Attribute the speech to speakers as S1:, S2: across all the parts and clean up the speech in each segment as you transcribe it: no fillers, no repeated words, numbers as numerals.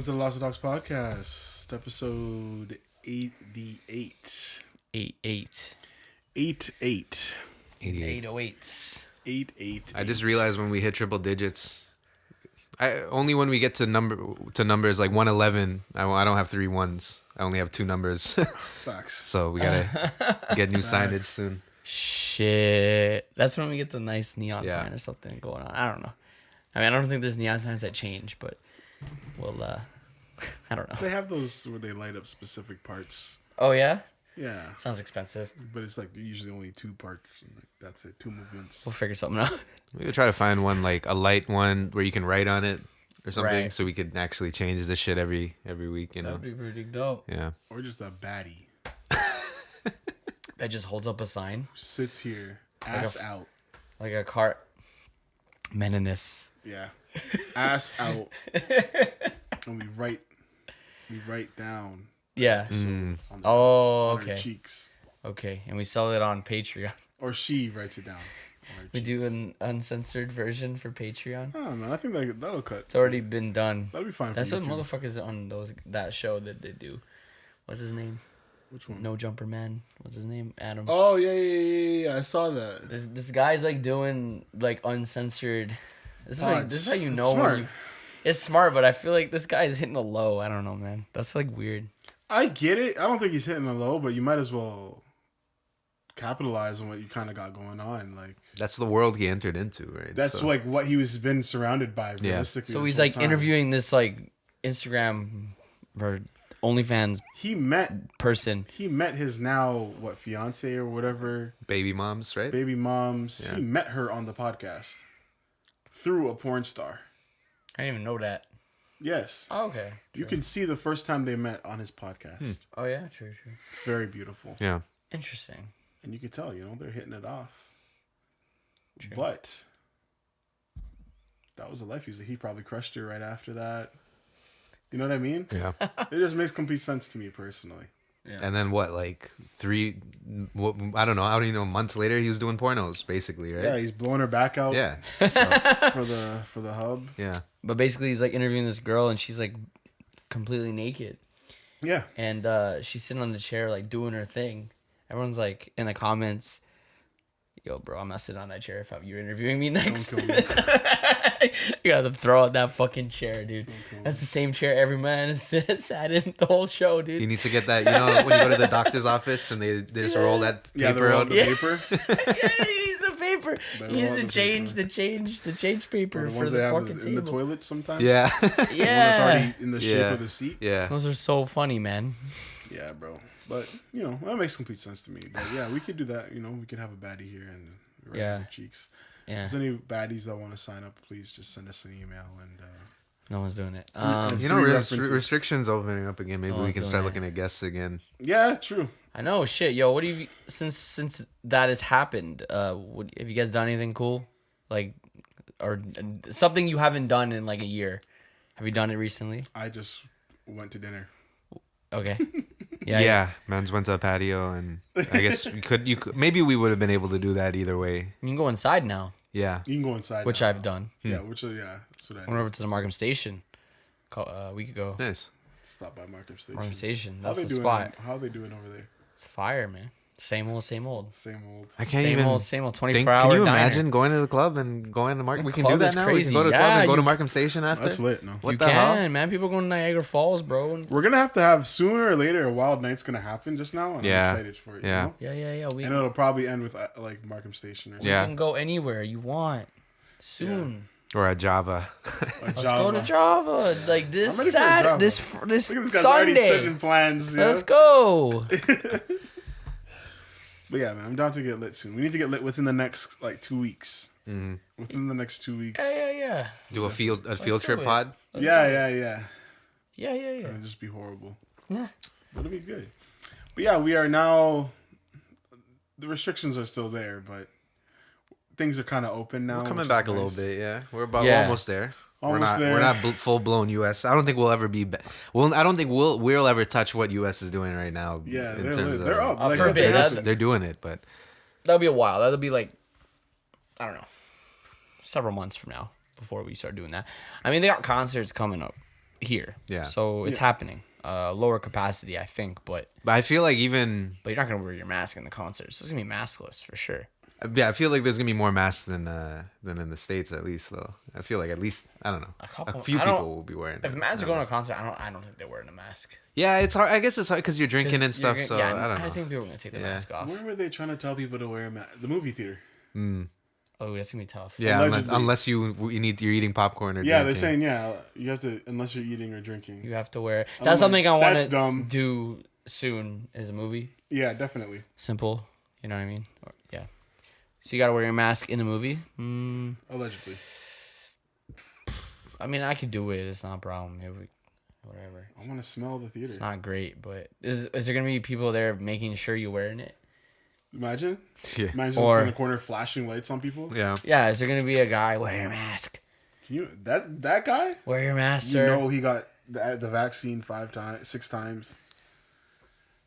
S1: Welcome to the Lost Dogs Podcast, episode 88.
S2: 88.
S1: 88.
S2: 808s.
S1: 888.
S3: I just realized when we hit triple digits, only when we get to numbers like 111, I don't have 3 ones. I only have 2 numbers.
S1: Facts.
S3: So we gotta get new signage soon.
S2: Shit. That's when we get the nice neon
S3: Yeah.
S2: sign or something going on. I don't know. I mean, I don't think there's neon signs that change, but we'll, I don't know.
S1: They have those where they light up specific parts.
S2: Oh, yeah?
S1: Yeah.
S2: Sounds expensive.
S1: But it's like usually only 2 parts. And like, that's it. 2 movements.
S2: We'll figure something out.
S3: We could try to find one like a light one where you can write on it or something,
S2: Right.
S3: so we could actually change this shit every week. You know?
S2: That'd be pretty dope.
S3: Yeah.
S1: Or just a baddie
S2: That just holds up a sign.
S1: who sits here, ass out.
S2: Like a cart. Meninous.
S1: Yeah. Ass out. And we write down
S2: Yeah.
S1: on the,
S2: Oh,
S1: on her
S2: okay.
S1: cheeks.
S2: Okay. And we sell it on Patreon.
S1: Or she writes it down. On her
S2: We do
S1: cheeks.
S2: an uncensored version for Patreon.
S1: Oh, man. I think that'll cut.
S2: It's already been done.
S1: That'll be fine
S2: That's
S1: for
S2: what
S1: YouTube.
S2: motherfuckers on that show that they do. What's his name?
S1: Which one?
S2: No Jumper Man. What's his name? Adam.
S1: Oh, yeah. I saw that.
S2: This guy's like doing like uncensored. This is, this is how you
S1: it's
S2: know
S1: smart.
S2: when you. It's smart, but I feel like this guy's hitting a low. I don't know, man. That's like weird.
S1: I get it. I don't think he's hitting a low, but you might as well capitalize on what you kind of got going on. Like
S3: That's the world he entered into, right?
S1: that's
S3: So-
S1: like what he was been surrounded by realistically.
S2: So
S1: this
S2: he's
S1: whole
S2: like
S1: time.
S2: interviewing this like Instagram or OnlyFans
S1: He met
S2: person.
S1: his now fiance or whatever,
S3: baby moms, right?
S1: baby moms.
S3: Yeah.
S1: He met her on the podcast through a porn star.
S2: I didn't even know that.
S1: Yes.
S2: Oh, okay.
S1: You can see the first time they met on his podcast.
S2: Oh yeah, true.
S1: It's very beautiful.
S3: Yeah.
S2: Interesting.
S1: And you can tell, they're hitting it off.
S2: True.
S1: But that was a life user. He probably crushed her right after that. You know what I mean?
S3: Yeah.
S1: It just makes complete sense to me personally.
S2: Yeah.
S3: And then what, like I don't know, months later he was doing pornos, basically, right?
S1: Yeah, he's blowing her back out
S3: Yeah.
S1: for the hub.
S3: Yeah.
S2: But basically, he's like interviewing this girl, and she's like completely naked,
S1: Yeah.
S2: and she's sitting on the chair like doing her thing. Everyone's like in the comments, "Yo, bro, I'm not sitting on that chair if you're interviewing me next."
S1: Don't kill me.
S2: You gotta throw out that fucking chair, dude. That's the same chair every man has sat in the whole show,
S3: He
S2: dude.
S3: needs to get that, when you go to the doctor's office and they just roll that
S1: Yeah,
S3: paper
S1: they're on
S3: out.
S1: the paper.
S2: Yeah, he needs some paper.
S1: They
S2: He needs
S1: roll
S2: to
S1: out the
S2: change
S1: paper.
S2: the change paper
S1: Or the
S2: for
S1: ones they
S2: the
S1: have
S2: fucking
S1: in the
S2: table.
S1: toilet sometimes.
S3: Yeah.
S1: The one that's
S2: Yeah,
S1: already in the shape
S3: Yeah.
S1: of the seat.
S3: Yeah.
S2: those are so funny, man.
S1: Yeah, bro. But, that makes complete sense to me. But yeah, we could do that. We could have a baddie here and right
S2: Yeah.
S1: on the cheeks.
S2: Yeah,
S1: If there's any baddies that want to sign up, please just send us an email and
S2: no one's doing it.
S1: and
S3: You know,
S1: 3 references.
S3: restrictions opening up again. Maybe
S2: Oh,
S3: we can
S2: doing
S3: start
S2: it.
S3: looking at guests again.
S1: Yeah, true.
S2: I know, shit, yo. What do you since that has happened? Have you guys done anything cool, like, or something you haven't done in like a year? Have you done it recently?
S1: I just went to dinner.
S2: Okay.
S3: Yeah. Man's went to a patio, and I guess maybe we would have been able to do that either way.
S2: You can go inside now,
S3: Yeah.
S1: You can go inside.
S2: which
S1: now.
S2: I've done.
S1: Yeah, that's what I
S2: I went
S1: did.
S2: over to the Markham Station a week ago.
S3: Nice.
S1: Stop by Markham Station.
S2: Markham Station,
S1: How
S2: that's
S1: they
S2: the
S1: doing?
S2: spot.
S1: How they doing over there?
S2: It's fire, man. Same old, same old.
S1: Same old.
S3: I can't
S2: Same
S3: even
S2: old 24
S3: think.
S2: hour
S3: Can you
S2: diner.
S3: imagine going to the club and going to Markham?
S2: The
S3: We can do
S2: club
S3: that
S2: is
S3: now. We
S2: crazy.
S3: can go to the
S2: Yeah,
S3: club and go to
S2: you-
S3: Markham Station after.
S1: That's lit, no?
S3: What
S2: You
S3: the hell?
S2: can, man. People going to Niagara Falls, bro. And
S1: We're gonna have sooner or later a wild night's gonna happen just now, and
S3: Yeah.
S1: I'm excited for it.
S3: Yeah.
S2: yeah. We
S1: And it'll probably end with like Markham Station or something.
S3: Yeah.
S2: can go anywhere you want soon.
S3: Or at Java.
S2: Let's go to Java. Like this
S1: I'm ready for a Java.
S2: this
S1: Look at this guy's already
S2: Sunday.
S1: setting plans. Yeah?
S2: Let's go.
S1: But yeah, man, I'm down to get lit soon. We need to get lit within the next like 2 weeks.
S3: Mm-hmm.
S1: Within the next 2 weeks.
S2: Yeah.
S3: Do a field
S2: do
S3: trip
S2: it.
S3: pod.
S1: Yeah.
S2: Yeah.
S1: It'll just be horrible. But it'll be good. But yeah, we are now. The restrictions are still there, but things are kind of open now.
S3: We're coming
S1: which
S3: back
S1: is
S3: a little
S1: nice.
S3: bit. Yeah, we're almost there.
S1: Almost there.
S3: We're not full blown US. I don't think we'll ever be. I don't think we'll ever touch what US is doing right now.
S1: Yeah,
S3: in
S1: they're
S3: terms
S1: lit. They're up.
S2: I'll
S1: Like,
S2: forbid
S1: they're-
S2: that.
S3: they're doing it, but
S2: That'll be a while. That'll be like, I don't know, several months from now before we start doing that. I mean, they got concerts coming up. here.
S3: Yeah.
S2: So it's happening. Lower capacity, I think, but
S3: I feel like even
S2: you're not gonna wear your mask in the concerts. So it's gonna be maskless for sure.
S3: yeah, I feel like there's gonna be more masks than in the States at least though. I feel like at least I don't know. A few people will be wearing.
S2: If Mads are going to a concert, I don't think they're wearing a mask.
S3: Yeah, it's hard. I guess it's hard because you're drinking and stuff. So
S2: yeah,
S3: I don't know.
S2: I think people are gonna take the mask off.
S1: Where were they trying to tell people to wear a mask? The movie theater.
S2: Oh, that's gonna be tough.
S3: Yeah,
S1: Allegedly.
S3: unless you're eating popcorn or
S1: Yeah,
S3: drinking.
S1: they're saying you have to unless you're eating or drinking.
S2: You have to wear. That's something I
S1: that's
S2: want
S1: dumb.
S2: to do soon. Is a movie
S1: Yeah, definitely.
S2: simple? You know what I mean? Yeah. So you gotta wear your mask in the movie.
S1: Allegedly.
S2: I mean, I could do it. It's not a problem. Whatever.
S1: I want to smell the theater.
S2: It's not great, but is there gonna be people there making sure you're wearing it?
S1: Imagine.
S3: Yeah.
S1: Imagine
S2: Or-
S1: it's in the corner flashing lights on people.
S3: Yeah.
S2: Yeah. Is there gonna be a guy wear your mask?
S1: Can you that guy?
S2: Wear your mask,
S1: You
S2: sir.
S1: know he got the vaccine 6 times.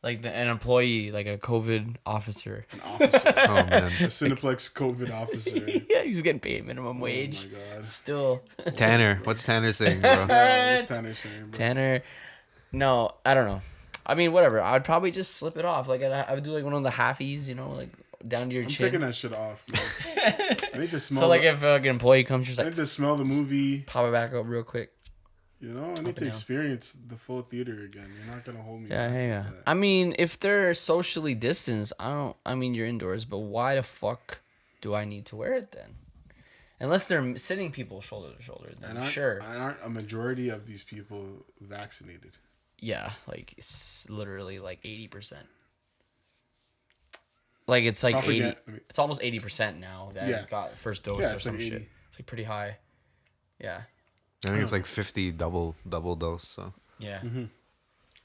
S2: Like an employee, like a COVID officer.
S1: An officer.
S3: Oh man.
S1: A Cineplex COVID officer.
S2: Yeah, he's getting paid minimum wage.
S1: Oh my god.
S2: Still.
S3: Tanner, what's Tanner saying, bro?
S1: What's Tanner saying, bro?
S2: Tanner. No, I don't know. I mean, whatever. I'd probably just slip it off. Like I would do like one of the halfies, you know, like down to your
S1: I'm
S2: chin.
S1: taking that shit off, man. I need to smell.
S2: So like if an employee comes, just
S1: I
S2: like
S1: need to smell the movie.
S2: pop it back up real quick.
S1: You know, I need to experience the full theater again. You're not gonna hold me.
S2: Yeah,
S1: back
S2: yeah.
S1: like that.
S2: I mean, if they're socially distanced, I mean, you're indoors, but why the fuck do I need to wear it then? Unless they're sitting people shoulder to shoulder, then sure.
S1: Aren't a majority of these people vaccinated?
S2: Yeah, like it's literally like 80%. Like it's like 80. It's almost 80% now that got the first dose or
S1: it's
S2: some
S1: like
S2: shit.
S1: 80.
S2: It's like pretty high. Yeah.
S3: I think it's like 50 double dose. So
S2: Yeah.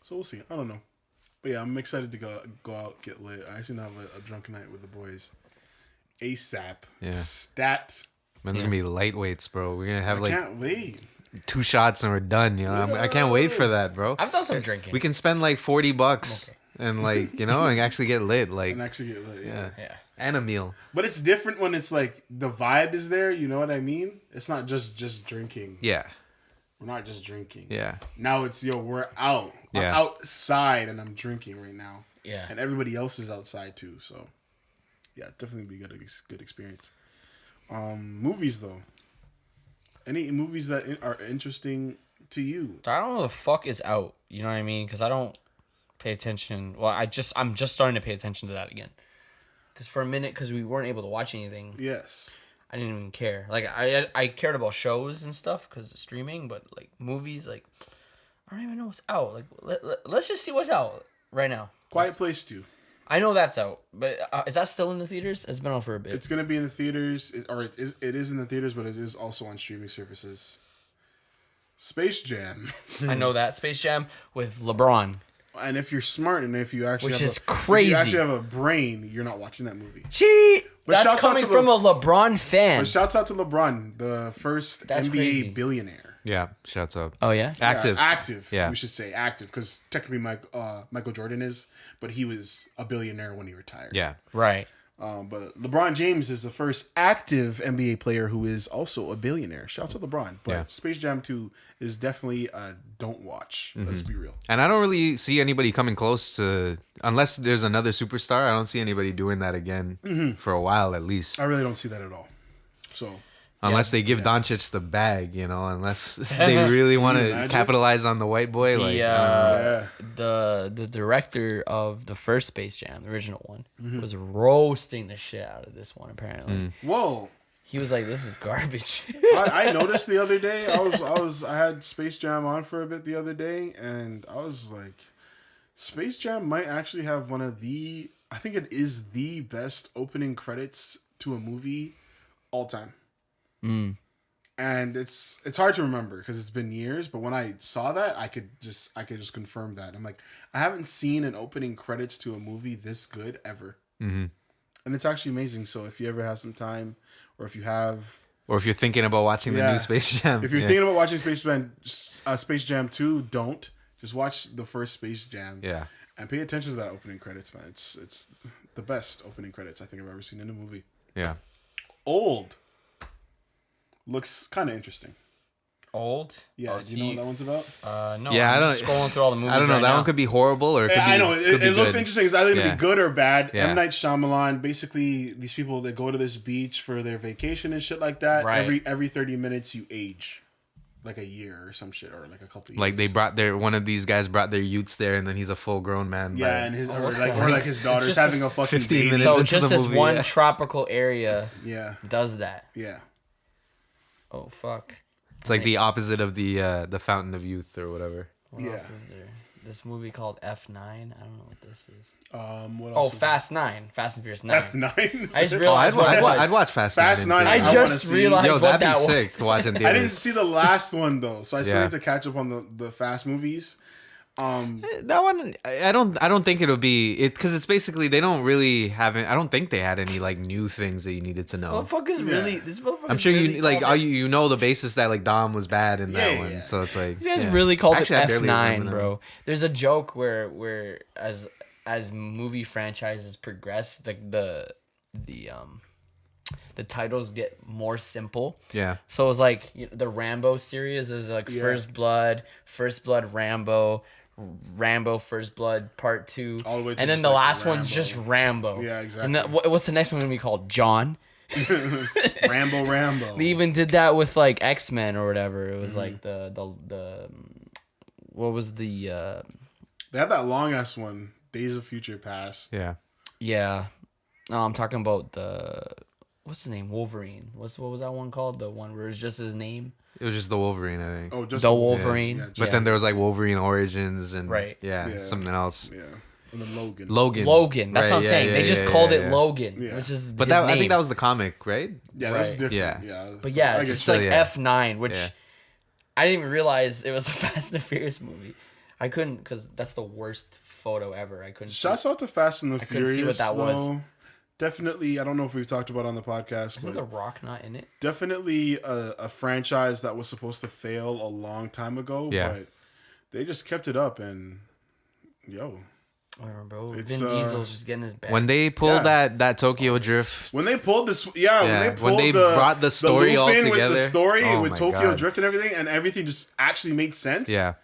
S1: So we'll see. I don't know, but yeah, I'm excited to go out, get lit. I actually have a drunken night with the boys. ASAP.
S3: Yeah.
S1: Stat.
S3: man's gonna be lightweights, bro. We're gonna have
S1: I
S3: like
S1: can't wait.
S3: 2 shots and we're done. You know, I can't wait for that, bro.
S2: I've done some drinking.
S3: We can spend like $40 and like and actually get lit, like
S1: And actually get lit. Yeah.
S2: Yeah.
S3: and a meal.
S1: But it's different when it's like the vibe is there. You know what I mean? It's not just drinking.
S3: Yeah,
S1: We're not just drinking.
S3: yeah,
S1: Now it's we're out.
S3: Yeah.
S1: I'm outside and I'm drinking right now.
S2: Yeah.
S1: And everybody else is outside too. So yeah, definitely be good experience. Movies though. Any movies that are interesting to you?
S2: I don't know the fuck is out. You know what I mean? Because I don't pay attention. Well, I'm just starting to pay attention to that again. Because for a minute, because we weren't able to watch anything,
S1: Yes.
S2: I didn't even care. Like I cared about shows and stuff because of streaming, but like movies, like I don't even know what's out. Like let's just see what's out right now.
S1: Quiet Place 2.
S2: I know that's out, but is that still in the theaters? It's been out for a bit.
S1: It's gonna be in the theaters, it is in the theaters, but it is also on streaming services. Space Jam,
S2: I know that Space Jam with LeBron.
S1: and if you're smart and if you actually
S2: Which
S1: have
S2: is
S1: if
S2: crazy.
S1: you actually have a brain, you're not watching that movie.
S2: Gee,
S1: But
S2: that's
S1: shouts out
S2: coming
S1: to
S2: from a LeBron fan.
S1: But shouts out to LeBron, the first
S2: That's
S1: NBA
S2: crazy.
S1: billionaire.
S3: yeah. Shouts up.
S2: Oh yeah.
S3: Active.
S1: Yeah, active.
S3: Yeah.
S1: We should say active because technically Michael Jordan is, but he was a billionaire when he retired.
S3: Yeah,
S2: Right.
S1: But LeBron James is the first active NBA player who is also a billionaire. Shouts to LeBron. But
S3: Yeah.
S1: Space Jam 2 is definitely a don't watch. Let's be real.
S3: and I don't really see anybody coming close to unless there's another superstar. I don't see anybody doing that again for a while at least.
S1: I really don't see that at all. So
S3: Unless they give Doncic the bag, unless they really want to
S1: imagine?
S3: capitalize on the white boy.
S2: The director of the first Space Jam, the original one, was roasting the shit out of this one. Apparently,
S1: whoa.
S2: he was like, "This is garbage."
S1: I noticed the other day. I had Space Jam on for a bit the other day, and I was like, Space Jam might actually have one of the. I think it is the best opening credits to a movie all time. And it's hard to remember because it's been years. But when I saw that, I could just confirm that. I'm like, I haven't seen an opening credits to a movie this good ever. Mm-hmm. And it's actually amazing. So if you ever have some time, or if you have.
S3: or if you're thinking about watching the new Space Jam.
S1: If you're thinking about watching Space Jam 2, don't. Just watch the first Space Jam.
S3: Yeah.
S1: And pay attention to that opening credits, man. It's the best opening credits I think I've ever seen in a movie.
S3: Yeah.
S1: Old. Looks kind of interesting.
S2: Old?
S1: Yeah,
S2: Oh,
S1: do you know what that one's about?
S2: No.
S3: Yeah,
S2: I'm
S3: I
S2: just
S3: don't-
S2: scrolling through all the movies.
S3: I don't know.
S2: right
S3: That
S2: now.
S3: one could be horrible or it could be.
S1: I know
S3: could
S1: it
S3: be
S1: looks
S3: good.
S1: interesting. It's either gonna
S3: Yeah.
S1: be good or bad.
S3: Yeah.
S1: M. Night Shyamalan, basically, these people that go to this beach for their vacation and shit like that.
S2: Right.
S1: Every 30 minutes you age, like a year or some shit, or like a couple years.
S3: Like they brought one of these guys brought their youths there, and then he's a full grown man.
S1: yeah,
S3: by-
S1: and his
S2: what the
S1: or like his daughter's
S2: just
S1: having a fucking
S3: 15
S1: baby.
S3: minutes
S2: So
S3: into
S2: just
S3: the
S2: this
S3: movie,
S2: one
S3: yeah.
S2: tropical area
S1: Yeah,
S2: does that.
S1: yeah.
S2: Oh fuck.
S3: It's like the opposite of the Fountain of Youth or whatever.
S2: What
S1: Yeah.
S2: else is there? This movie called F9. I don't know what this is.
S1: What
S2: Oh,
S1: else?
S2: Fast 9. Fast and Furious 9.
S1: F9.
S2: I just realized what it was.
S3: I'd watch Fast
S1: Fast
S3: 9.
S1: Nine,
S2: I
S1: I wanna
S2: just
S1: see-
S2: realized
S3: Yo,
S2: what
S3: that'd be
S2: that
S3: sick
S2: was.
S3: to watch in
S1: I didn't
S3: theaters.
S1: see the last one though, so I still
S3: Yeah.
S1: need to catch up on the Fast movies.
S3: That one, I don't think it'll be it because it's basically they don't really have it. I don't think they had any like new things that you needed to know.
S2: Motherfucker's really. This motherfucker's
S3: I'm sure
S2: really
S3: you like
S2: called it-
S3: you know the basis that like Dom was bad in that
S1: Yeah,
S3: one,
S1: yeah.
S3: so it's like
S2: These guys
S3: yeah.
S2: really called
S3: Actually, I
S2: it
S3: barely
S2: F9,
S3: remember
S2: bro. There's a joke where as movie franchises progress, the titles get more simple.
S3: Yeah,
S2: So it was like the Rambo series. There's like
S1: Yeah.
S2: First Blood, Rambo, Rambo First Blood Part 2,
S1: All the way to
S2: and then
S1: just,
S2: the
S1: like,
S2: last one's
S1: Rambo.
S2: just Rambo.
S1: Yeah, exactly.
S2: And what's the next one gonna be called? John.
S1: Rambo.
S2: They even did that with like X-Men or whatever. It was
S1: Mm-hmm.
S2: like the what was the
S1: They have that long ass one, Days of Future Past.
S3: yeah.
S2: yeah. No, I'm talking about the what's his name? Wolverine. What was that one called? The one where it's just his name?
S3: It was just the Wolverine, I think.
S1: Oh, just
S2: The Wolverine.
S1: Yeah,
S3: But
S1: just-
S3: then there was like Wolverine Origins and
S2: Right.
S3: yeah, something else.
S1: yeah, and then Logan.
S3: Logan.
S2: That's
S3: Right,
S2: what I'm
S3: yeah,
S2: saying.
S3: yeah,
S2: They just
S3: yeah,
S2: called
S3: yeah,
S2: it
S3: yeah.
S2: Logan,
S1: Yeah.
S2: which is
S3: But
S2: his
S3: that I
S2: name.
S3: think that was the comic, right?
S1: Yeah, that's
S2: Right.
S1: different.
S3: Yeah.
S1: Yeah,
S2: But yeah,
S1: I
S2: it's
S1: guess
S2: just
S1: so.
S2: like
S3: yeah.
S2: F9, which
S3: Yeah.
S2: I didn't even realize it was a Fast and Furious movie. I couldn't because that's the worst photo ever. I couldn't.
S1: Shouts out to Fast and the
S2: couldn't see
S1: Furious.
S2: what that was.
S1: though. Definitely, I don't know if we've talked about it on the podcast,
S2: Isn't
S1: but
S2: The Rock not in it?
S1: definitely a franchise that was supposed to fail a long time ago.
S3: Yeah.
S1: But they just kept it up, and yo,
S2: Whatever, bro.
S1: It's,
S2: Vin Diesel's just getting his bag.
S3: When they pulled
S1: Yeah.
S3: that Tokyo Drift,
S1: when they pulled this, when they
S3: brought the story all
S1: loop in with
S3: together.
S1: the story
S3: Oh
S1: with
S3: my
S1: Tokyo
S3: God.
S1: Drift and everything just actually made sense.
S3: yeah.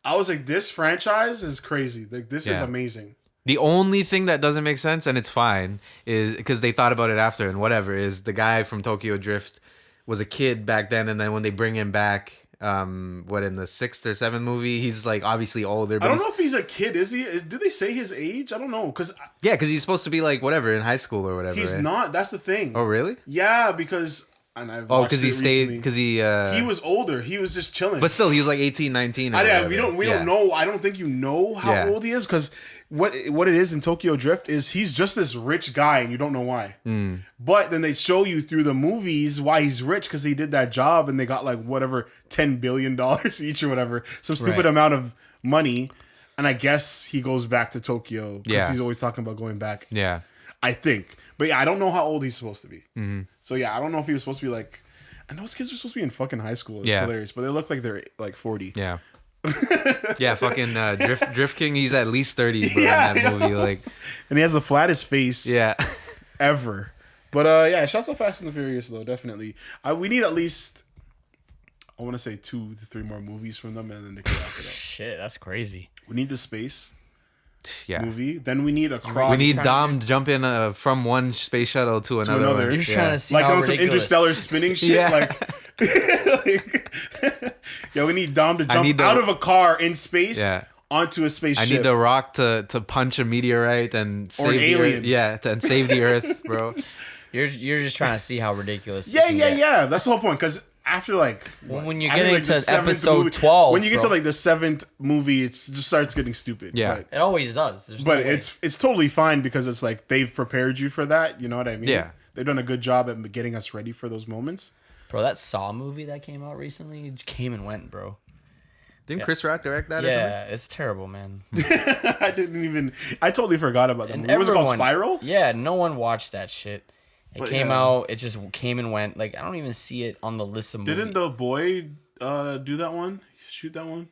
S1: I was like, this franchise is crazy. Like, this is
S3: Yeah.
S1: amazing.
S3: The only thing that doesn't make sense, and it's fine, is because they thought about it after and whatever, is the guy from Tokyo Drift was a kid back then, and then when they bring him back, in the 6th or 7th movie, he's like obviously older. But
S1: I don't know if he's a kid. Is he? Do they say his age? I don't know. Because
S3: Yeah, because he's supposed to be like whatever in high school or whatever.
S1: he's
S3: right?
S1: not. That's the thing.
S3: Oh really?
S1: Yeah, because... And I've
S3: Oh,
S1: watched
S3: because he
S1: it
S3: stayed.
S1: recently.
S3: Because
S1: he was older. He was just chilling.
S3: But still, he was like 18, 19. Or
S1: Yeah,
S3: whatever.
S1: we
S3: Yeah.
S1: don't know. I don't think you know how
S3: Yeah.
S1: old he is because what it is in Tokyo Drift is he's just this rich guy and you don't know why.
S3: Hmm.
S1: But then they show you through the movies why he's rich because he did that job and they got like whatever $10 billion each or whatever, some stupid
S2: Right.
S1: amount of money. And I guess he goes back to Tokyo because
S3: Yeah.
S1: he's always talking about going back.
S3: Yeah.
S1: I think, but yeah, I don't know how old he's supposed to be.
S3: Mm-hmm.
S1: So yeah, I don't know if he was supposed to be like. And those kids are supposed to be in fucking high school. It's
S3: Yeah.
S1: hilarious, but they look like they're like 40.
S3: Yeah. Yeah, fucking Drift King. He's at least 30, bro,
S1: Yeah,
S3: in that movie. Like,
S1: And he has the flattest face
S3: yeah,
S1: ever. But yeah, shouts out Fast and the Furious though, definitely. We need at least, I want to say 2 to 3 more movies from them, and then they can wrap it up.
S2: Shit, that's crazy.
S1: We need the space
S3: yeah.
S1: movie. Then we need a cross.
S3: We need Dom to jump in from one space shuttle to another.
S1: another.
S3: one.
S2: You're just
S3: Yeah.
S2: trying to see
S1: like
S2: how
S1: on some
S2: ridiculous.
S1: interstellar spinning shit.
S3: Yeah.
S1: Yeah, we need Dom to jump
S3: need to-
S1: out of a car in space
S3: Yeah.
S1: onto a
S3: I
S1: spaceship.
S3: need The Rock to punch a meteorite and save
S1: an
S3: the
S1: alien.
S3: Earth. Yeah, and save the Earth, bro.
S2: You're just trying to see how ridiculous. it
S1: Yeah,
S2: can
S1: yeah,
S2: get.
S1: yeah. That's the whole point. Because after like,
S2: When you're
S1: I think,
S2: getting
S1: like, the
S2: to
S1: 7th
S2: episode
S1: movie-
S2: 12,
S1: when you get
S2: bro.
S1: to like the 7th movie, it just starts getting stupid.
S3: Yeah.
S1: But,
S2: It always does. There's
S1: but
S2: no way.
S1: it's totally fine because it's like they've prepared you for that. You know what I mean?
S3: Yeah.
S1: They've done a good job at getting us ready for those moments.
S2: Bro, that Saw movie that came out recently came and went, bro.
S3: Didn't Chris Rock direct that or something?
S2: Yeah, it's terrible, man.
S1: I totally forgot about that
S2: And
S1: movie. Was it called
S2: everyone-
S1: Spiral?
S2: Yeah, no one watched that shit. It
S1: But
S2: came
S1: yeah.
S2: out. It just came and went. Like I don't even see it on the list of movies.
S1: Didn't the boy do that one? Shoot that one?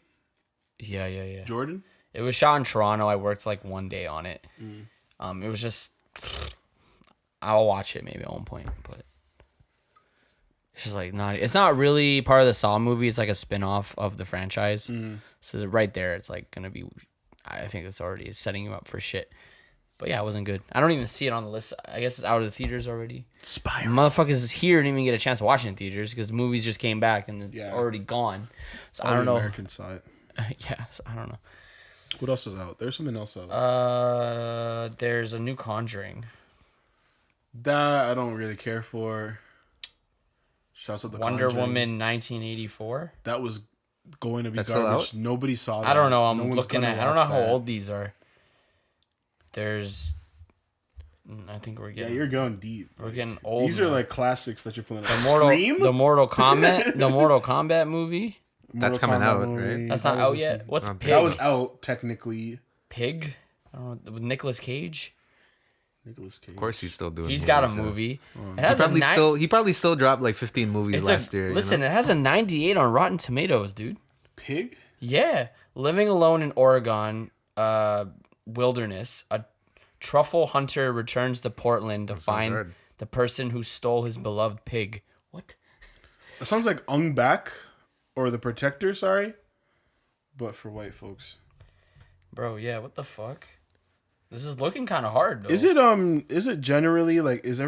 S2: Yeah.
S1: Jordan?
S2: It was shot in Toronto. I worked like one day on it.
S1: Mm.
S2: It was just. I'll watch it maybe at one point, but It's just like not. It's not really part of the Saw movie. It's like a spin-off of the franchise. So right there, it's like gonna be. I think it's already setting you up for shit. But yeah, it wasn't good. I don't even see it on the list. I guess it's out of the theaters already.
S1: Spiral.
S2: Motherfuckers here didn't even get a chance to watch it in theaters because the movies just came back and it's already gone. So I don't know.
S1: American side.
S2: Yeah, so I don't know.
S1: What else is out? There's something else out.
S2: There's a new Conjuring.
S1: That I don't really care for. Shouts at the
S2: Wonder
S1: Conjuring.
S2: Woman 1984.
S1: That was going to be
S3: That's still
S1: garbage.
S3: out?
S1: Nobody saw that.
S2: I don't know.
S1: No
S2: I'm
S1: one's
S2: looking
S1: gonna
S2: at. I don't know
S1: watch
S2: how
S1: that.
S2: old these are. I think we're
S1: Yeah,
S2: getting.
S1: you're going deep.
S2: We're getting old.
S1: These are
S2: now.
S1: like classics that you're playing.
S2: the Mortal Kombat. The Mortal Kombat movie.
S3: That's coming out, right?
S2: That's not out yet. What's
S3: Not
S2: Pig?
S1: That was out technically.
S2: Pig. I don't know. With Nicolas Cage.
S1: Nicolas Cage.
S3: Of course, he's still doing.
S2: He's
S3: movies,
S2: got a
S3: so.
S2: movie. It
S3: He
S2: has a
S3: probably
S2: nine-
S3: still. He probably still dropped like 15 movies
S2: It's
S3: last
S2: a,
S3: year.
S2: listen, it has a 98 on Rotten Tomatoes, dude.
S1: Pig.
S2: Yeah, living alone in Oregon, wilderness, a truffle hunter returns to Portland to find
S3: hard.
S2: the person who stole his beloved pig. What?
S1: That sounds like Ung Bak or The Protector. Sorry, but for white folks.
S2: Bro, yeah, what the fuck? This is looking kind of hard, though.
S1: Is it generally like does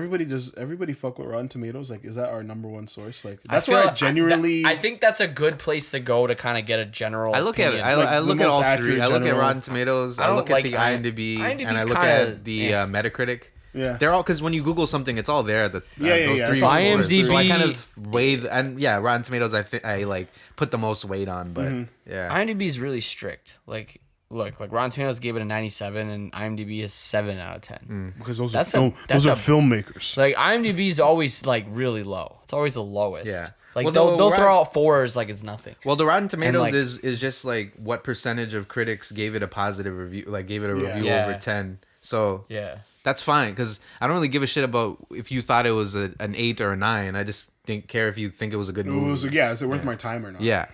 S1: everybody fuck with Rotten Tomatoes? Like, is that our number one source? Like, that's
S2: feel
S1: where I
S2: like-
S1: genuinely
S2: I think that's a good place to go to kind of get a general.
S3: I look at it.
S2: opinion.
S3: I
S1: the
S3: look at
S1: most
S3: all
S1: accurate
S3: three. I look at
S1: general-
S3: Rotten Tomatoes.
S2: I
S3: I
S2: don't
S3: look at
S2: like
S3: the IMDb,
S2: IMDb's
S3: and I look
S2: kinda,
S3: at the Metacritic.
S1: Yeah.
S3: They're all because when you Google something, it's all there. Those
S1: Yeah.
S3: three
S1: So
S3: scores. So I
S2: IMDb
S3: kind of weigh and Rotten Tomatoes. I think I like put the most weight on, but yeah,
S2: IMDb is really strict. Like, look, like Rotten Tomatoes gave it a 97, and IMDb is 7 out of 10.
S1: because those
S2: That's
S1: are
S2: a- that's
S1: those are
S2: a-
S1: filmmakers.
S2: Like IMDb is always like really low. It's always the lowest.
S3: Yeah.
S2: Like
S3: Well,
S2: they'll
S3: the
S2: throw out 4s like it's nothing.
S3: Well, the Rotten Tomatoes
S2: like-
S3: is just like what percentage of critics gave it a positive review, like gave it a review
S2: Yeah.
S3: over 10. So
S2: Yeah.
S3: that's fine because I don't really give a shit about if you thought it was an 8 or a 9. I just didn't care if you think it was a good
S1: It
S3: movie.
S1: was is it worth my time or not?
S3: Yeah.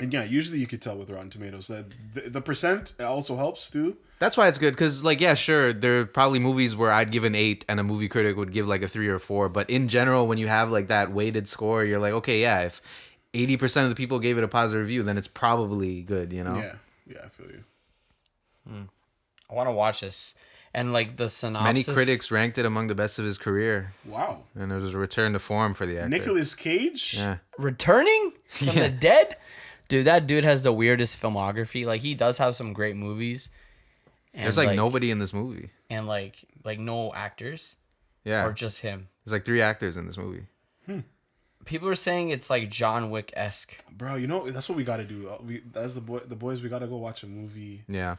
S1: And yeah, usually you could tell with Rotten Tomatoes that the percent also helps too.
S3: That's why it's good because, like, yeah, sure, there are probably movies where I'd give an 8 and a movie critic would give like a 3 or 4. But in general, when you have like that weighted score, you're like, okay, yeah, if 80% of the people gave it a positive review, then it's probably good, you know?
S1: Yeah, I feel you.
S2: I want to watch this. And like the synopsis.
S3: Many critics ranked it among the best of his career,
S1: Wow.
S3: and it was a return to form for the actor.
S1: Nicolas Cage.
S3: Yeah.
S2: returning from
S3: Yeah.
S2: the dead. Dude, that dude has the weirdest filmography. Like he does have some great movies. And
S3: There's like nobody in this movie.
S2: and like no actors
S3: Yeah.
S2: or just him.
S3: There's like 3 actors in this movie.
S2: People are saying it's like John Wick-esque.
S1: Bro, you know that's what we got to do. As the boys, we got to go watch a movie.
S3: Yeah.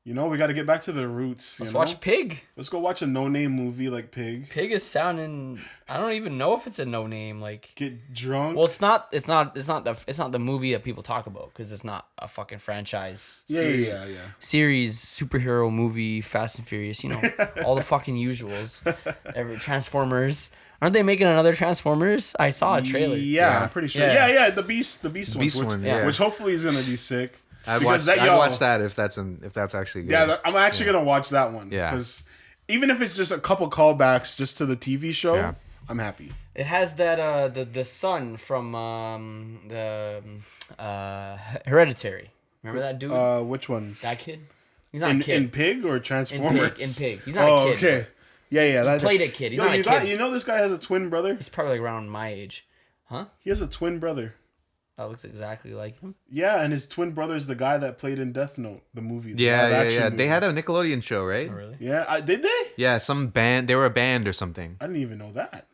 S1: You know, we got to get back to the roots.
S2: Let's
S1: you know?
S2: watch Pig.
S1: Let's go watch a no-name movie like Pig.
S2: Pig is sounding. I don't even know if it's a no name. Like,
S1: Get drunk.
S2: well, it's not the movie that people talk about because it's not a fucking franchise.
S1: yeah.
S2: Series, superhero movie, Fast and Furious. You know, all the fucking usuals. Every Transformers. Aren't they making another Transformers? I saw a trailer.
S1: Yeah, I'm pretty sure.
S2: Yeah.
S1: Yeah, the Beast
S3: one, yeah.
S1: which hopefully is gonna be sick.
S3: I'd
S1: Because
S3: watch that if that's actually good.
S1: Yeah, I'm actually gonna watch that one.
S3: Yeah.
S1: Because even if it's just a couple callbacks just to the TV show,
S3: Yeah.
S1: I'm happy.
S2: It has that the son from the Hereditary. Remember that dude?
S1: Which one?
S2: That kid. He's not
S1: In
S2: a kid.
S1: Pig or Transformers?
S2: In Pig. He's not a kid.
S1: Okay. Yeah. That
S2: played a kid. He's not a
S1: you
S2: kid.
S1: You know this guy has a twin brother?
S2: He's probably like around my age. Huh?
S1: He has a twin brother.
S2: That looks exactly like him.
S1: Yeah, and his twin brother is the guy that played in Death Note, the movie. The
S3: Yeah.
S1: live-action
S3: They
S1: movie.
S3: had a Nickelodeon show, right?
S2: Oh, really?
S1: Yeah, did they?
S3: Yeah, some band. They were a band or something.
S1: I didn't even know that.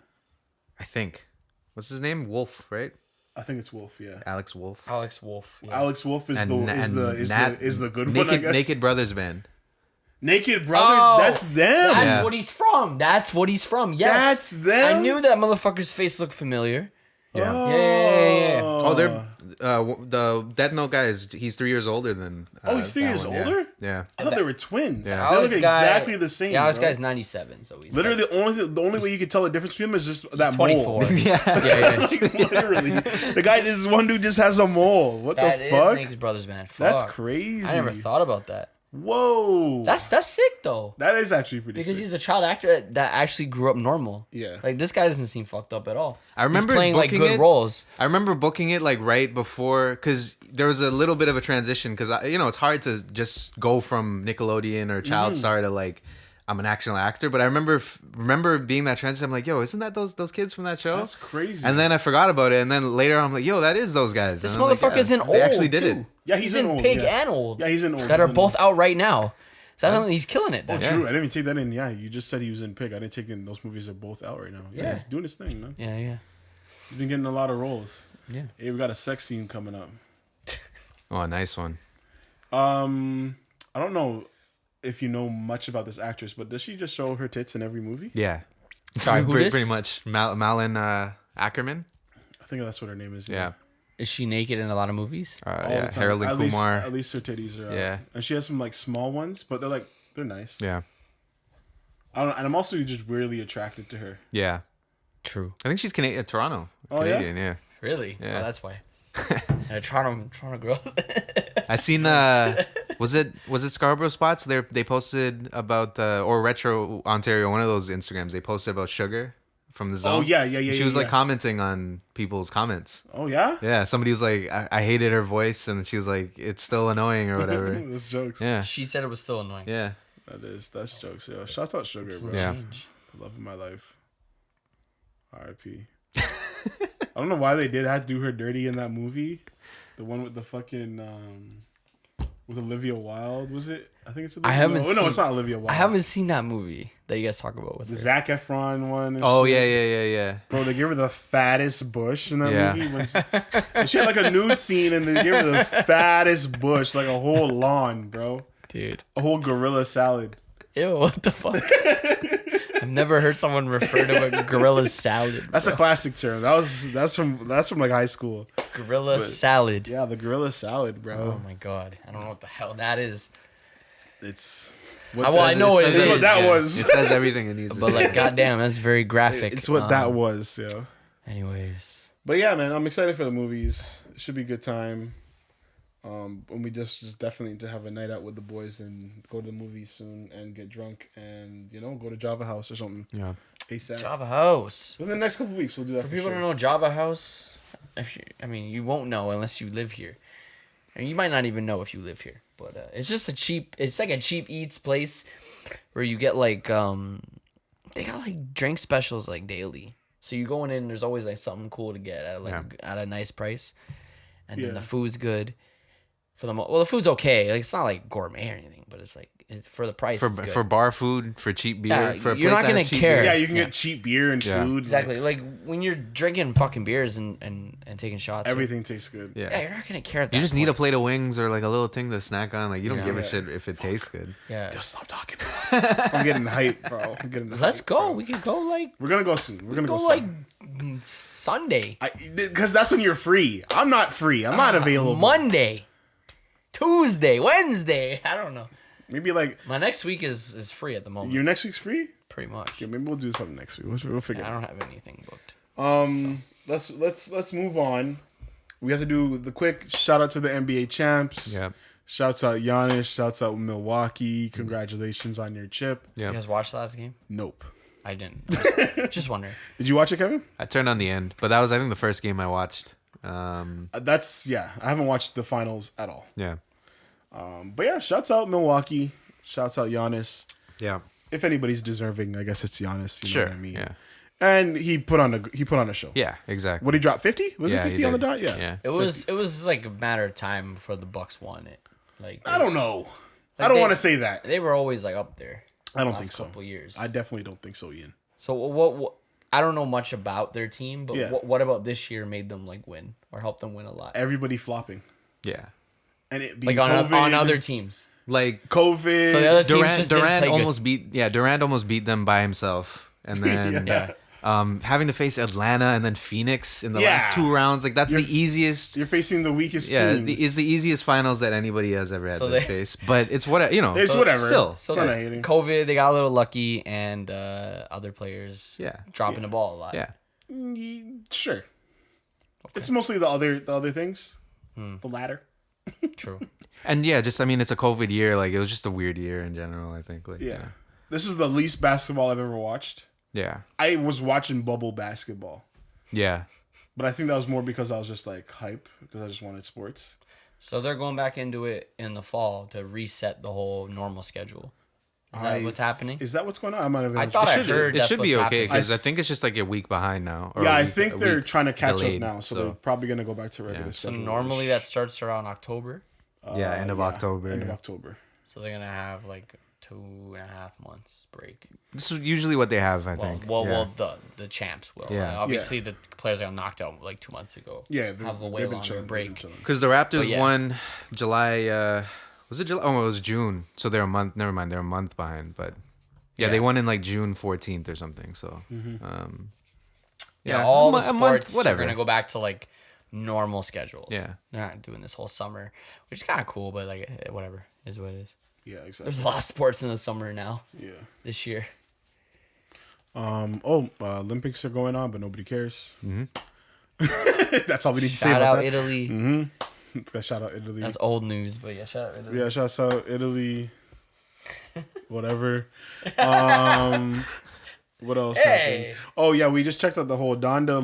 S3: I think. What's his name? Wolf, right?
S1: I think it's Wolf. Yeah,
S3: Alex Wolf.
S2: Alex Wolf. Yeah.
S1: Alex Wolf is
S3: And
S1: the good one. I guess.
S3: Naked Brothers band.
S1: Naked Brothers.
S2: Oh,
S1: That's them.
S2: That's
S3: Yeah.
S2: what he's from. That's what he's from. Yes.
S1: That's them?
S2: I knew that motherfucker's face looked familiar.
S3: Yeah.
S2: Yeah.
S3: Oh, they're the Death Note guy he's 3 years older than.
S1: He's 3
S3: that
S1: years
S3: one, yeah.
S1: older?
S3: Yeah.
S1: I thought they were twins.
S3: Yeah.
S1: They look exactly the same.
S2: Yeah, this
S1: bro.
S2: guy's 97, so he's
S1: Literally the only way you could tell the difference between them is just that
S2: 24.
S1: mole.
S3: Yeah.
S2: Yeah,
S1: Like, literally, the guy. This one dude just has a mole. What
S2: That
S1: the
S2: is
S1: fuck?
S2: Naked Brothers, man. Fuck.
S1: That's crazy.
S2: I never thought about that.
S1: Whoa.
S2: That's sick though.
S1: That is actually pretty
S2: Because
S1: sick.
S2: he's a child actor that actually grew up normal.
S1: Yeah.
S2: Like this guy doesn't seem fucked up at all.
S3: I remember
S2: he's playing like
S3: booking
S2: good
S3: it.
S2: roles.
S3: I remember booking it like right before, because there was a little bit of a transition, because it's hard to just go from Nickelodeon or Child Star to like I'm an actual actor. But I remember being that transition. I'm like, yo, isn't that those kids from that show?
S1: That's crazy.
S3: And then I forgot about it, and then later I'm like, yo, that is those guys.
S2: This
S3: And I'm like,
S2: motherfucker's in old.
S3: They actually did
S2: too.
S3: it.
S1: Yeah,
S2: he's
S1: in
S2: in
S1: old,
S2: Pig
S1: yeah.
S2: and Old.
S1: Yeah, he's in Old.
S2: That
S1: He's
S2: are
S1: in
S2: both
S1: Old.
S2: out right now. So that's he's killing it.
S1: Oh,
S2: Then.
S1: true. I didn't even take that in. Yeah, you just said he was in Pig. I didn't take in those movies are both out right now. Yeah, he's doing his thing, man.
S2: Yeah.
S1: He's been getting a lot of roles.
S2: Yeah.
S1: Hey, we got a sex scene coming up.
S3: Oh, nice one.
S1: I don't know if you know much about this actress, but does she just show her tits in every movie?
S3: Yeah.
S2: Sorry, who this?
S3: Pretty much. Malin Ackerman.
S1: I think that's what her name is.
S3: Yeah.
S2: Is she naked in a lot of movies?
S1: All the
S3: Yeah.
S1: time.
S3: Harold and Kumar.
S1: At least her titties are out.
S3: Yeah.
S1: And she has some like small ones, but they're nice.
S3: Yeah.
S1: I don't, and I'm also just weirdly attracted to her.
S3: Yeah.
S2: True.
S3: I think she's Canadian. Toronto.
S1: Oh, yeah?
S3: Canadian, yeah.
S2: Really?
S3: Yeah.
S2: Oh, that's why. Toronto girls.
S3: I seen was it Scarborough Spots? They posted about or Retro Ontario, one of those Instagrams. They posted about Sugar from the Zone.
S1: Oh, yeah.
S3: She was like commenting on people's comments.
S1: Oh, yeah?
S3: Yeah, somebody was like, I hated her voice, and she was like, it's still annoying or whatever.
S1: That's jokes.
S3: Yeah,
S2: She said it was still annoying.
S3: yeah,
S1: That's jokes. Yeah. Shout out Sugar, bro.
S3: Yeah.
S1: Love of my life. R.I.P. I don't know why they had to do her dirty in that movie. The one with the fucking with Olivia Wilde, was it? I think it's Olivia.
S2: I haven't
S1: No,
S2: seen,
S1: it's not Olivia Wilde.
S2: I haven't seen that movie that you guys talk about with
S1: The
S2: her.
S1: Zac Efron one. and
S3: Oh
S1: shit.
S3: yeah.
S1: Bro, they gave her the fattest bush in that
S3: Yeah.
S1: movie. When she had like a nude scene, and they gave her the fattest bush, like a whole lawn, bro.
S2: Dude.
S1: A whole gorilla salad.
S2: Ew, what the fuck? I've never heard someone refer to a gorilla salad.
S1: That's a classic term. That's from like high school.
S2: Gorilla salad.
S1: Yeah, the gorilla salad,
S2: Oh
S1: bro.
S2: my god. I don't know what the hell that is.
S1: It's
S2: I know it
S3: says
S2: is.
S1: It's what that
S3: yeah.
S1: was.
S3: It says everything it needs.
S2: But
S3: to
S2: like
S3: say.
S2: goddamn, that's very graphic.
S1: It's what that was, yeah.
S2: Anyways.
S1: But yeah, man, I'm excited for the movies. It should be a good time. And we just definitely need to have a night out with the boys and go to the movies soon and get drunk and go to Java House or something.
S3: Yeah.
S1: ASAP.
S2: Java House.
S1: Within the next couple weeks, we'll do that.
S2: For
S1: For
S2: people
S1: sure.
S2: who don't know Java House, you won't know unless you live here. And you might not even know if you live here. But it's just it's like a cheap eats place where you get like they got like drink specials like daily. So you going in, there's always like something cool to get at a nice price. And then the food's good. The food's okay. Like it's not like gourmet or anything, but it's like for the price. It's good.
S3: For bar food, for cheap beer.
S2: Yeah,
S3: For a
S2: you're
S3: place
S2: not
S3: that
S2: gonna
S3: has cheap
S2: care.
S3: beer.
S1: Yeah, you can get cheap beer and
S3: Yeah.
S1: food.
S2: Exactly. Like when you're drinking fucking beers and taking shots.
S1: Everything tastes good.
S3: Yeah.
S2: Yeah, you're not gonna care. At
S3: You
S2: that
S3: just need a
S2: point.
S3: plate of wings or like a little thing to snack on. Like you don't give a
S1: Yeah.
S3: shit if it tastes good.
S2: Yeah.
S1: Just stop talking. I'm getting hyped, bro. I'm getting
S2: Let's
S1: hyped,
S2: go.
S1: bro.
S2: We can go like
S1: We're gonna go soon. We're gonna go
S2: like
S1: soon.
S2: Sunday,
S1: Because that's when you're free. I'm not free. I'm not available.
S2: Monday, Tuesday, Wednesday. I don't know.
S1: Maybe like
S2: My next week is free at the moment.
S1: your next week's free.
S2: Pretty much.
S1: Yeah, maybe we'll do something next week. We'll figure.
S2: I
S1: it out.
S2: don't have anything booked.
S1: Let's move on. We have to do the quick shout out to the NBA champs.
S3: Yeah.
S1: Shouts out Giannis. Shouts out Milwaukee. Congratulations on your chip.
S2: You
S3: Yeah.
S2: guys watched the last game?
S1: Nope.
S2: I didn't. Just wondering.
S1: Did you watch it, Kevin?
S3: I turned on the end, but that was I think the first game I watched.
S1: I haven't watched the finals at all.
S3: Yeah.
S1: But yeah, shouts out Milwaukee. Shouts out Giannis.
S3: Yeah.
S1: If anybody's deserving, I guess it's Giannis. You
S3: Sure.
S1: know what I mean?
S3: Yeah.
S1: And he put on a show.
S3: Yeah. Exactly.
S1: What, he dropped 50? Was
S3: Yeah,
S1: it
S3: he
S1: 50 on the
S3: did.
S1: dot? Yeah.
S3: Yeah.
S2: It was like a matter of time before the Bucks won it. Like
S1: I don't know. I
S2: Like
S1: don't
S2: they-
S1: want to say that.
S2: they were always like up there.
S1: I don't
S2: last
S1: think so.
S2: Couple years.
S1: I definitely don't think so, Ian.
S2: So what? I don't know much about their team, but
S1: Yeah.
S2: what about this year made them like win or help them win a lot?
S1: Everybody flopping.
S3: Yeah.
S1: And it being
S2: Like
S1: COVID,
S2: on other teams.
S3: Like
S1: COVID.
S2: So the other teams just didn't
S3: Durant
S2: play good.
S3: almost beat them by himself, and then
S2: Yeah.
S3: having to face Atlanta and then Phoenix in the
S1: Yeah.
S3: last two rounds, like that's the easiest.
S1: You're facing the weakest
S3: Yeah,
S1: teams.
S3: is the easiest finals that anybody has ever had
S2: So
S3: to
S2: they-
S3: face. But it's what
S1: It's whatever.
S3: Still,
S2: So
S1: Kinda
S2: the
S1: hating.
S2: COVID, they got a little lucky, and other players
S3: Yeah.
S2: dropping the ball a lot.
S3: yeah,
S1: Sure. It's mostly the other things.
S2: Hmm.
S1: The latter.
S2: True.
S3: And yeah, just I mean, it's a COVID year. Like it was just a weird year in general. I think. Like
S1: Yeah. This is the least basketball I've ever watched.
S3: Yeah.
S1: I was watching bubble basketball,
S3: Yeah.
S1: but I think that was more because I was just like hype because I just wanted sports.
S2: So they're going back into it in the fall to reset the whole normal schedule. Is that what's happening?
S1: Is that what's going on? I might have.
S2: I thought I heard
S3: It
S2: that's
S3: should
S2: what's
S3: be okay
S2: happening.
S3: because I think it's just like a week behind now. Or
S1: Yeah,
S3: a
S1: I
S3: week-
S1: think
S3: a
S1: they're
S3: week
S1: trying to catch
S3: delayed,
S1: up now, so they're probably gonna go back to regular
S2: So
S1: schedule.
S2: normally that starts around October.
S3: Yeah, end of October.
S1: End of October.
S2: So they're gonna have like 2.5 months break.
S3: This is usually what they have, I think.
S2: Well, the champs will.
S3: Yeah.
S2: Like, obviously, the players got knocked out like 2 months ago.
S1: Yeah,
S2: have a way longer break.
S3: Because the Raptors
S2: yeah.
S3: won July. Was it July? Oh, it was June. So they're a month. Never mind, they're a month behind. But yeah, they won in like June 14th or something. So
S2: Yeah, all
S3: a
S2: the
S3: month,
S2: sports
S3: whatever.
S2: are gonna go back to like normal schedules.
S3: Yeah.
S2: They're not doing this whole summer, which is kind of cool, but like whatever is what it is.
S1: Yeah, exactly.
S2: There's a lot of sports in the summer now.
S1: Yeah.
S2: This year.
S1: Olympics are going on, but nobody cares. Mm-hmm. That's all we need to say
S2: Shout
S1: about
S2: out
S1: that.
S2: Italy.
S1: Mm-hmm. Shout out Italy.
S2: That's old news, but yeah, shout out Italy.
S1: Yeah, shout out Italy. Whatever. What else
S2: Hey!
S1: happened? Oh yeah, we just checked out the whole Donda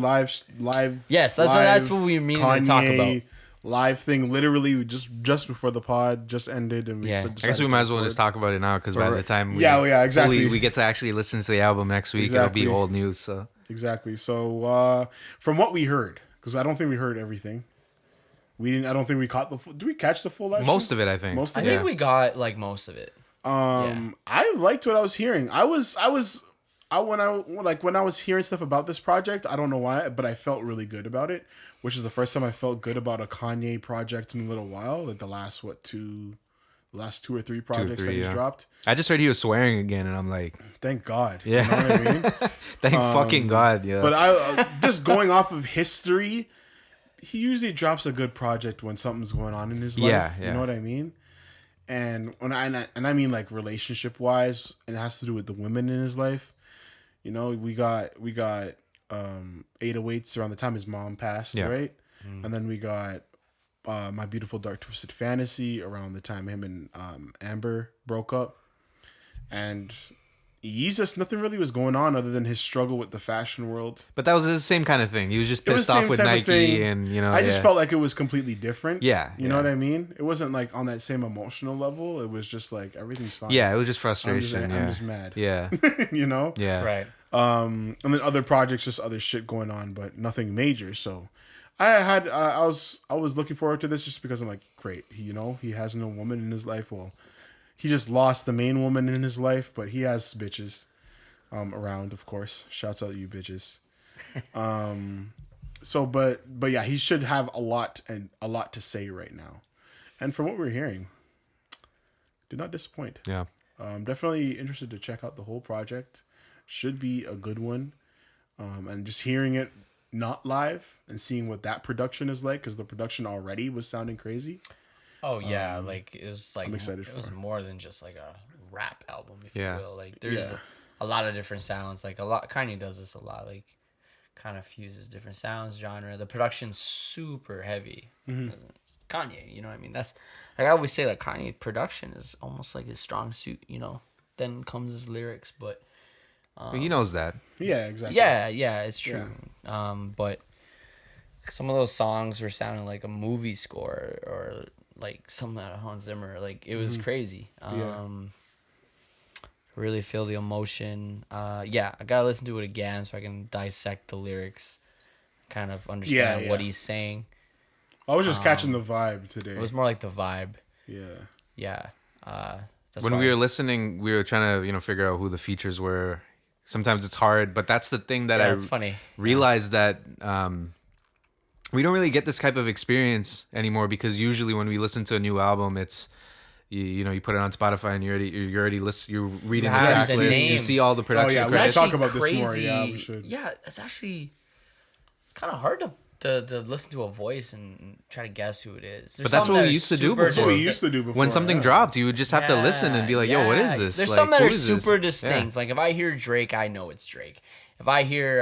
S1: live.
S2: Yes, that's what we mean to talk about.
S1: Live thing. Literally, we just before the pod just ended, and we
S2: Yeah.
S1: just
S3: I guess
S1: decided
S3: we
S1: to
S3: might as well
S1: record.
S3: just talk about it now because by the time
S1: exactly.
S3: we get to actually listen to the album next week,
S1: Exactly.
S3: it'll be old news. So
S1: Exactly. So from what we heard, because I don't think we heard everything. We didn't. I don't think we caught the. Did we catch the full live stream?
S3: most of it, I think.
S1: Most
S2: I
S1: of
S2: think we got like most of it.
S1: I liked what I was hearing. When I was hearing stuff about this project, I don't know why, but I felt really good about it, which is the first time I felt good about a Kanye project in a little while. Like the last 2 or 3 projects that he's dropped.
S3: I just heard he was swearing again, and I'm like,
S1: Thank God.
S3: Yeah.
S1: You know what I mean?
S3: thank fucking God, yeah.
S1: But I just going off of history, he usually drops a good project when something's going on in his life.
S3: Yeah.
S1: You know what I mean? And I mean like relationship wise, and it has to do with the women in his life. You know, we got 808s around the time his mom passed, right? And then we got My Beautiful Dark Twisted Fantasy around the time him and Amber broke up. And nothing really was going on other than his struggle with the fashion world.
S3: But that was the same kind of thing. He was just
S1: It was
S3: pissed
S1: the
S3: off
S1: same
S3: with
S1: type of
S3: Nike,
S1: thing.
S3: and you know,
S1: I just felt like it was completely different.
S3: Yeah,
S1: You know what I mean? It wasn't like on that same emotional level. It was just like everything's fine.
S3: yeah, it was just
S1: I'm
S3: frustration.
S1: just mad.
S3: Yeah,
S1: You know?
S3: yeah,
S2: Right.
S1: And then other projects, just other shit going on, but nothing major. So I was looking forward to this just because I'm like, great. He has no woman in his life. Well, he just lost the main woman in his life, but he has bitches around, of course. Shouts out you bitches. But yeah, he should have a lot to say right now. And from what we're hearing, did not disappoint.
S3: yeah.
S1: I'm definitely interested to check out the whole project. Should be a good one. And just hearing it not live and seeing what that production is like, because the production already was sounding crazy.
S2: Oh yeah, like it was like
S1: I'm excited
S2: it
S1: for
S2: was
S1: it.
S2: more than just like a rap album, if
S3: Yeah.
S2: you will. Like there's a lot of different sounds. Like Kanye does this a lot. Like kind of fuses different sounds, genre. The production's super heavy. Kanye, you know what I mean? That's like I always say, like Kanye production is almost like his strong suit. Then comes his lyrics, but
S3: He knows that.
S1: Yeah, exactly.
S2: yeah, it's true. But some of those songs were sounding like a movie score or like something out of Hans Zimmer. Like it was crazy. Really feel the emotion. I gotta listen to it again so I can dissect the lyrics, kind of understand what he's saying.
S1: I was just catching the vibe today.
S2: It was more like the vibe.
S1: Yeah.
S2: Yeah. That's
S3: When
S2: why-
S3: we were listening, we were trying to figure out who the features were. Sometimes it's hard, but that's the thing that
S2: it's funny.
S3: realized that we don't really get this type of experience anymore, because usually when we listen to a new album, it's you put it on Spotify and you're reading the
S2: have
S3: track
S2: the
S3: list, you
S2: names.
S3: see all the production
S1: yeah, we
S3: credits.
S1: should talk about this more.
S2: crazy.
S1: Yeah, we should.
S2: Yeah, it's kind of hard to listen to a voice and try to guess who it is. There's
S3: But that's
S2: some
S3: what
S2: that
S3: we
S2: are
S3: used to do
S2: super
S3: before.
S1: What we
S2: distinct.
S1: used to do before.
S3: When something dropped, you would just have to listen and be like, "Yo, what is this?"
S2: There's
S3: Like,
S2: some that
S3: who
S2: are
S3: is this?
S2: super
S3: Yeah.
S2: distinct. Like if I hear Drake, I know it's Drake. If I hear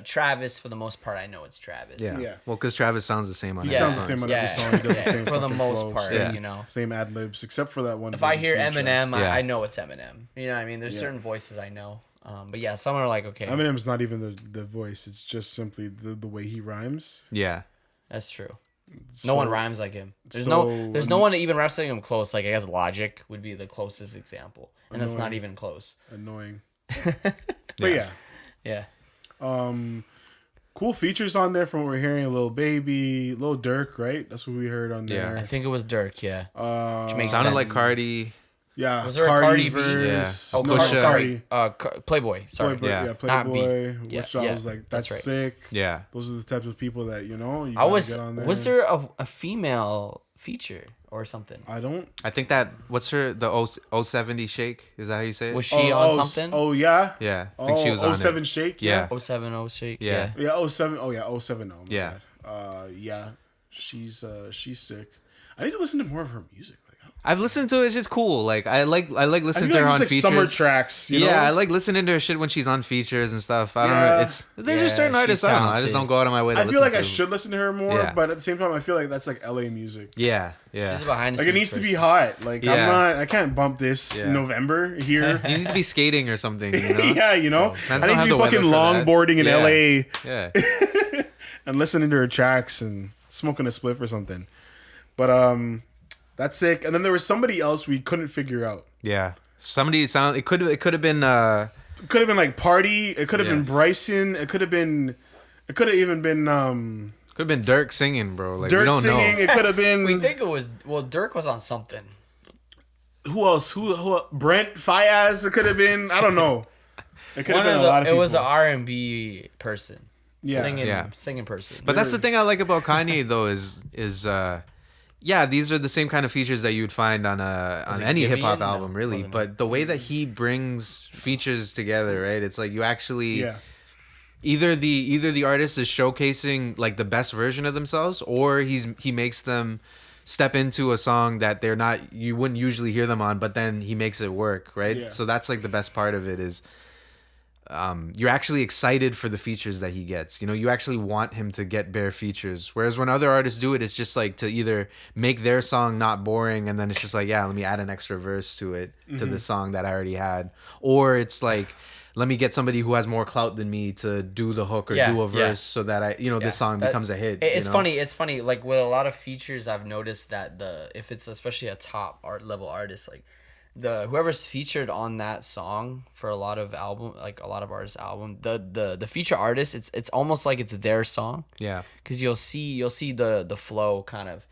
S2: Travis, for the most part, I know it's Travis.
S3: Yeah.
S1: Yeah.
S3: Well, because Travis sounds the same on
S1: He
S3: his
S1: sounds the
S3: songs.
S1: same on every song. He does the same
S2: For the
S1: fucking
S2: most
S1: flow,
S2: part,
S1: same,
S2: you know.
S1: same ad libs, except for that one.
S2: If I hear
S1: Baby Keem track.
S2: Eminem,
S3: Yeah.
S2: I know it's Eminem. You know what I mean? There's certain voices I know. But yeah, some are like, okay,
S1: Eminem's not even the voice. It's just simply the way he rhymes.
S3: Yeah.
S2: that's true.
S1: So,
S2: No one rhymes like him. There's
S1: so
S2: no one that even raps like him close. Like I guess Logic would be the closest example, and that's not
S1: Annoying.
S2: even close.
S1: Annoying. But yeah.
S2: Yeah.
S1: Cool features on there from what we're hearing. Lil Baby, Lil Durk, right? That's what we heard on
S3: Yeah.
S1: there.
S2: I think it was Dirk. Yeah. Which makes
S3: Sounded
S2: sense.
S3: like Cardi.
S1: Yeah.
S2: Was there a Cardi B?
S1: verse.
S3: Yeah.
S2: Oh,
S1: No,
S3: Pusha.
S2: sorry. Playboy. Sorry.
S1: Playboy,
S3: Yeah.
S1: yeah,
S2: Not
S1: Playboy,
S2: B.
S1: which
S2: Yeah,
S1: I
S2: yeah,
S1: was like,
S2: that's
S1: that's
S2: right.
S1: sick.
S3: Yeah.
S1: Those are the types of people that, you know, you
S2: I
S1: gotta
S2: was.
S1: get on there.
S2: Was there a female feature or something?
S1: I don't.
S3: I think that, what's her, the 070 Shake? Is that how you say it?
S2: Was she on something?
S1: Oh, yeah.
S3: Yeah. I think she was on
S1: 07
S3: it.
S1: Shake.
S3: Yeah.
S2: 070 shake.
S3: Yeah.
S2: Yeah.
S1: Yeah, 07. Oh, yeah, 070. My
S3: Yeah.
S1: bad. Yeah. She's sick. I need to listen to more of her music. Like,
S3: I've listened to it. It's just cool. Like, I like
S1: I
S3: listening
S1: feel
S3: to her
S1: like
S3: on
S1: just like
S3: features.
S1: summer tracks. You know?
S3: I like listening to her shit when she's on features and stuff. I don't
S1: Yeah.
S3: know. There's just
S2: Yeah,
S3: certain
S2: she's
S3: artists, I don't know. I just
S2: talented.
S3: don't go out of my way to
S1: I
S3: listen
S1: feel like
S3: to
S1: I
S3: them.
S1: should listen to her more,
S3: Yeah.
S1: but at the same time, I feel like that's like LA music.
S3: Yeah. Yeah.
S2: She's a behind the
S1: Like it
S2: scenes
S1: needs to be
S2: person.
S1: hot. Like
S3: Yeah.
S1: I can't bump this
S3: Yeah.
S1: in November here.
S3: You need to be skating or something, you know?
S1: Yeah, you know,
S3: Man,
S1: I
S3: don't
S1: need to
S3: have
S1: be
S3: the weather
S1: fucking
S3: for that.
S1: longboarding in
S3: Yeah.
S1: LA
S3: Yeah.
S1: and listening to her tracks and smoking a spliff or something. But that's sick. And then there was somebody else we couldn't figure out.
S3: Yeah. Somebody sound. It could have been.
S1: It could have been like Party. It could have
S3: Yeah.
S1: been Bryson. It could have even been
S3: Could have been Dirk singing, bro. Like we
S1: Dirk
S3: don't
S1: singing.
S3: know.
S1: It could have been
S2: We think it was. Well, Dirk was on something.
S1: who else? Who Brent Fayaz. It could have been. I don't know. It could have been a lot of
S2: It
S1: people.
S2: was an R&B person.
S1: Yeah.
S2: Singing.
S3: Yeah.
S2: Singing person.
S3: But that's the thing I like about Kanye though is yeah, these are the same kind of features that you'd find on
S2: it
S3: any hip hop
S2: Giveon? No,
S3: album, really.
S2: wasn't
S3: But the way that he brings features together, right? It's like you actually
S1: Yeah.
S3: either the artist is showcasing like the best version of themselves, or he makes them step into a song that you wouldn't usually hear them on, but then he makes it work, right?
S1: Yeah.
S3: So that's like the best part of it is you're actually excited for the features that he gets. You know, you actually want him to get bare features. Whereas when other artists do it, it's just like to either make their song not boring, and then it's just like, yeah, let me add an extra verse to it, to the song that I already had. Or it's like, let me get somebody who has more clout than me to do the hook or
S2: Yeah,
S3: do a
S2: yeah.
S3: verse so that this song
S2: That-
S3: becomes a hit.
S2: It's
S3: you know?
S2: funny. It's funny. Like with a lot of features, I've noticed that if it's especially a top art level artist, like whoever's featured on that song for a lot of artists' album, the feature artist, it's almost like it's their song.
S3: Yeah.
S2: Because you'll see the flow kind of.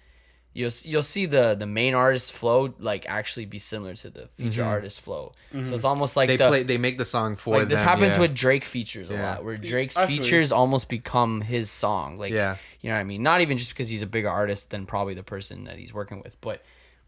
S2: You'll see the main artist flow like actually be similar to the feature artist flow. So it's almost like
S3: They make the song for
S2: like this
S3: them,
S2: happens
S3: yeah.
S2: with Drake features a
S3: Yeah.
S2: lot, where Drake's
S1: I feel you.
S2: features almost become his song. Like,
S3: Yeah.
S2: you know what I mean? Not even just because he's a bigger artist than probably the person that he's working with, but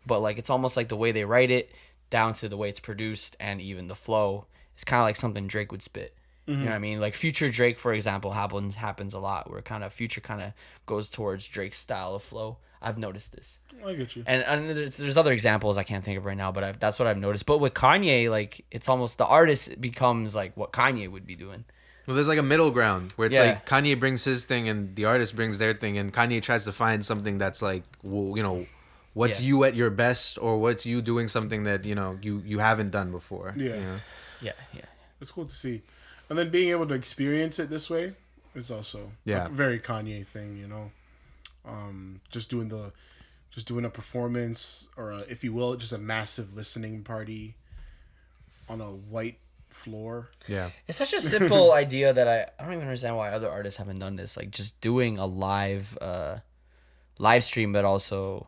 S2: like it's almost like the way they write it down to the way it's produced and even the flow. It's kind of like something Drake would spit. You know what I mean? Like Future Drake, for example, happens a lot where kind of Future kind of goes towards Drake's style of flow. I've noticed this.
S1: I get you.
S2: And there's other examples I can't think of right now, but that's what I've noticed. But with Kanye, like it's almost the artist becomes like what Kanye would be doing.
S3: Well, there's like a middle ground where it's
S2: Yeah.
S3: like Kanye brings his thing and the artist brings their thing, and Kanye tries to find something that's like, well, you know, what's
S2: Yeah.
S3: you at your best, or what's you doing something that you know you haven't done before.
S1: Yeah.
S3: you know?
S2: Yeah.
S1: It's cool to see. And then being able to experience it this way is also
S3: Yeah.
S1: like a very Kanye thing, you know. Just doing a performance, or if you will, just a massive listening party on a white floor.
S3: Yeah.
S2: It's such a simple idea that I don't even understand why other artists haven't done this. Like just doing a live stream, but also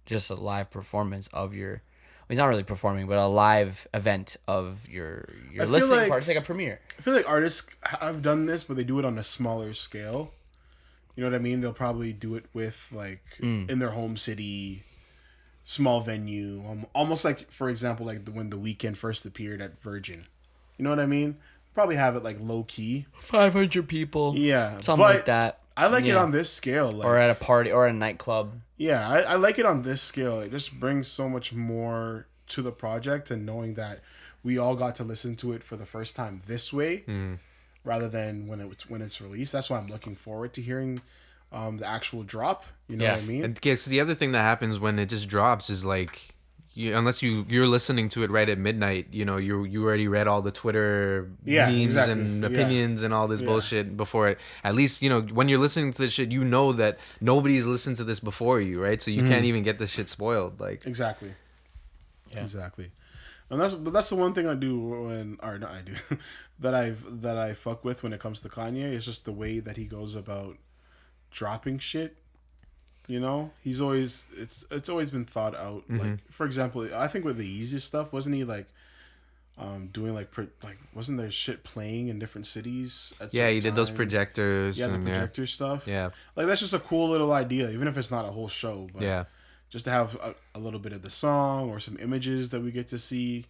S2: just a live performance of your. He's not really performing, but a live event of your
S1: feel
S2: listening
S1: like-
S2: part. It's like a premiere.
S1: I feel like artists have done this, but they do it on a smaller scale. You know what I mean? They'll probably do it with like in their home city, small venue, almost like, for example, like when The Weeknd first appeared at Virgin. You know what I mean? Probably have it like low key.
S2: 500 people.
S1: Yeah,
S2: Something
S1: but
S2: like that.
S1: I like it
S2: Yeah.
S1: on this scale. Like,
S2: Or at a party or a nightclub.
S1: yeah, I like it on this scale. It just brings so much more to the project, and knowing that we all got to listen to it for the first time this way. rather than when it's released. That's why I'm looking forward to hearing the actual drop. You know what I mean?
S3: And guess the other thing that happens when it just drops is like, unless you're listening to it right at midnight, you already read all the Twitter memes and opinions and all this bullshit before it. At least when you're listening to this shit, that nobody's listened to this before you, right? So you can't even get this shit spoiled. Like
S1: exactly. And that's the one thing I do that I fuck with when it comes to Kanye. It's just the way that he goes about dropping shit. He's always it's always been thought out. Like, for example, I think with the easiest stuff, wasn't he like doing wasn't there shit playing in different cities at
S3: he did those projectors.
S1: The projector stuff.
S3: Yeah,
S1: like that's just a cool little idea, even if it's not a whole show. But just to have a little bit of the song or some images that we get to see.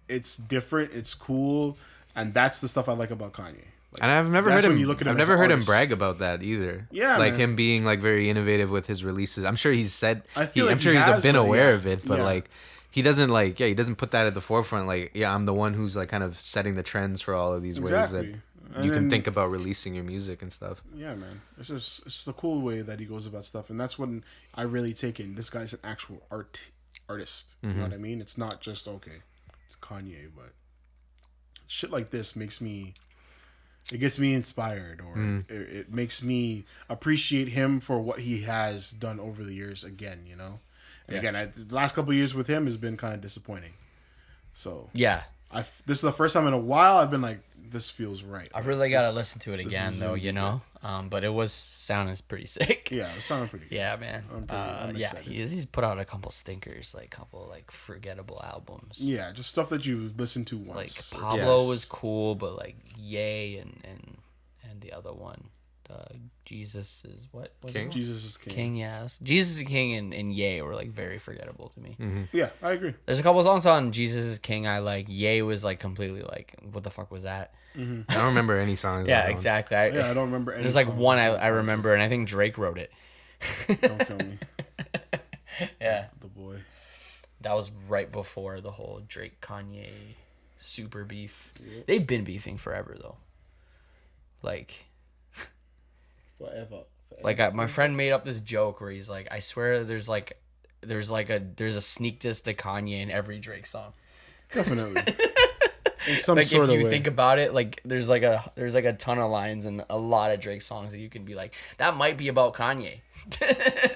S1: It's different, it's cool, and that's the stuff I like about Kanye. Like,
S3: and I've never heard him brag about that either.
S1: Yeah,
S3: like
S1: man.
S3: Him being like very innovative with his releases. I'm sure he's said.
S1: I'm sure
S3: he's been aware of it, but like he doesn't he doesn't put that at the forefront. Like, I'm the one who's like kind of setting the trends for all of these ways that you can think about releasing your music and stuff.
S1: Yeah, man. It's just a cool way that he goes about stuff, and that's when I really take in this guy's an actual artist. You know what I mean? It's not just it's Kanye, but shit like this gets me inspired, or it makes me appreciate him for what he has done over the years again, And again, the last couple of years with him has been kind of disappointing. So
S2: yeah,
S1: this is the first time in a while I've been like, this feels right.
S2: I really got to listen to it again though, but it was sounding pretty sick.
S1: Yeah, it was sounding pretty good.
S2: Yeah, man.
S1: I'm excited.
S2: He's put out a couple stinkers, like a couple like forgettable albums.
S1: Yeah, just stuff that you listen to once.
S2: Like Pablo was cool, but like Ye and the other one, Jesus is what was
S3: King?
S2: it?
S1: Jesus is King.
S2: King, yes. Jesus is King and Ye were like very forgettable to me.
S1: Yeah, I agree.
S2: There's a couple songs on Jesus is King I like. Ye was like completely like, what the fuck was that?
S3: I don't remember any songs.
S2: Yeah, exactly.
S1: I don't remember any.
S2: There's like
S1: songs
S2: one I remember, and I think Drake wrote it.
S1: Don't kill me.
S2: Yeah.
S1: The boy.
S2: That was right before the whole Drake Kanye super beef. Yep. They've been beefing forever though. Like
S1: forever.
S2: Like my friend made up this joke where he's like, I swear there's a sneak diss to Kanye in every Drake song.
S1: Definitely. In some
S2: like
S1: sort
S2: if
S1: of
S2: you
S1: way.
S2: think about it, like there's like a ton of lines in a lot of Drake songs that you can be like, that might be about Kanye.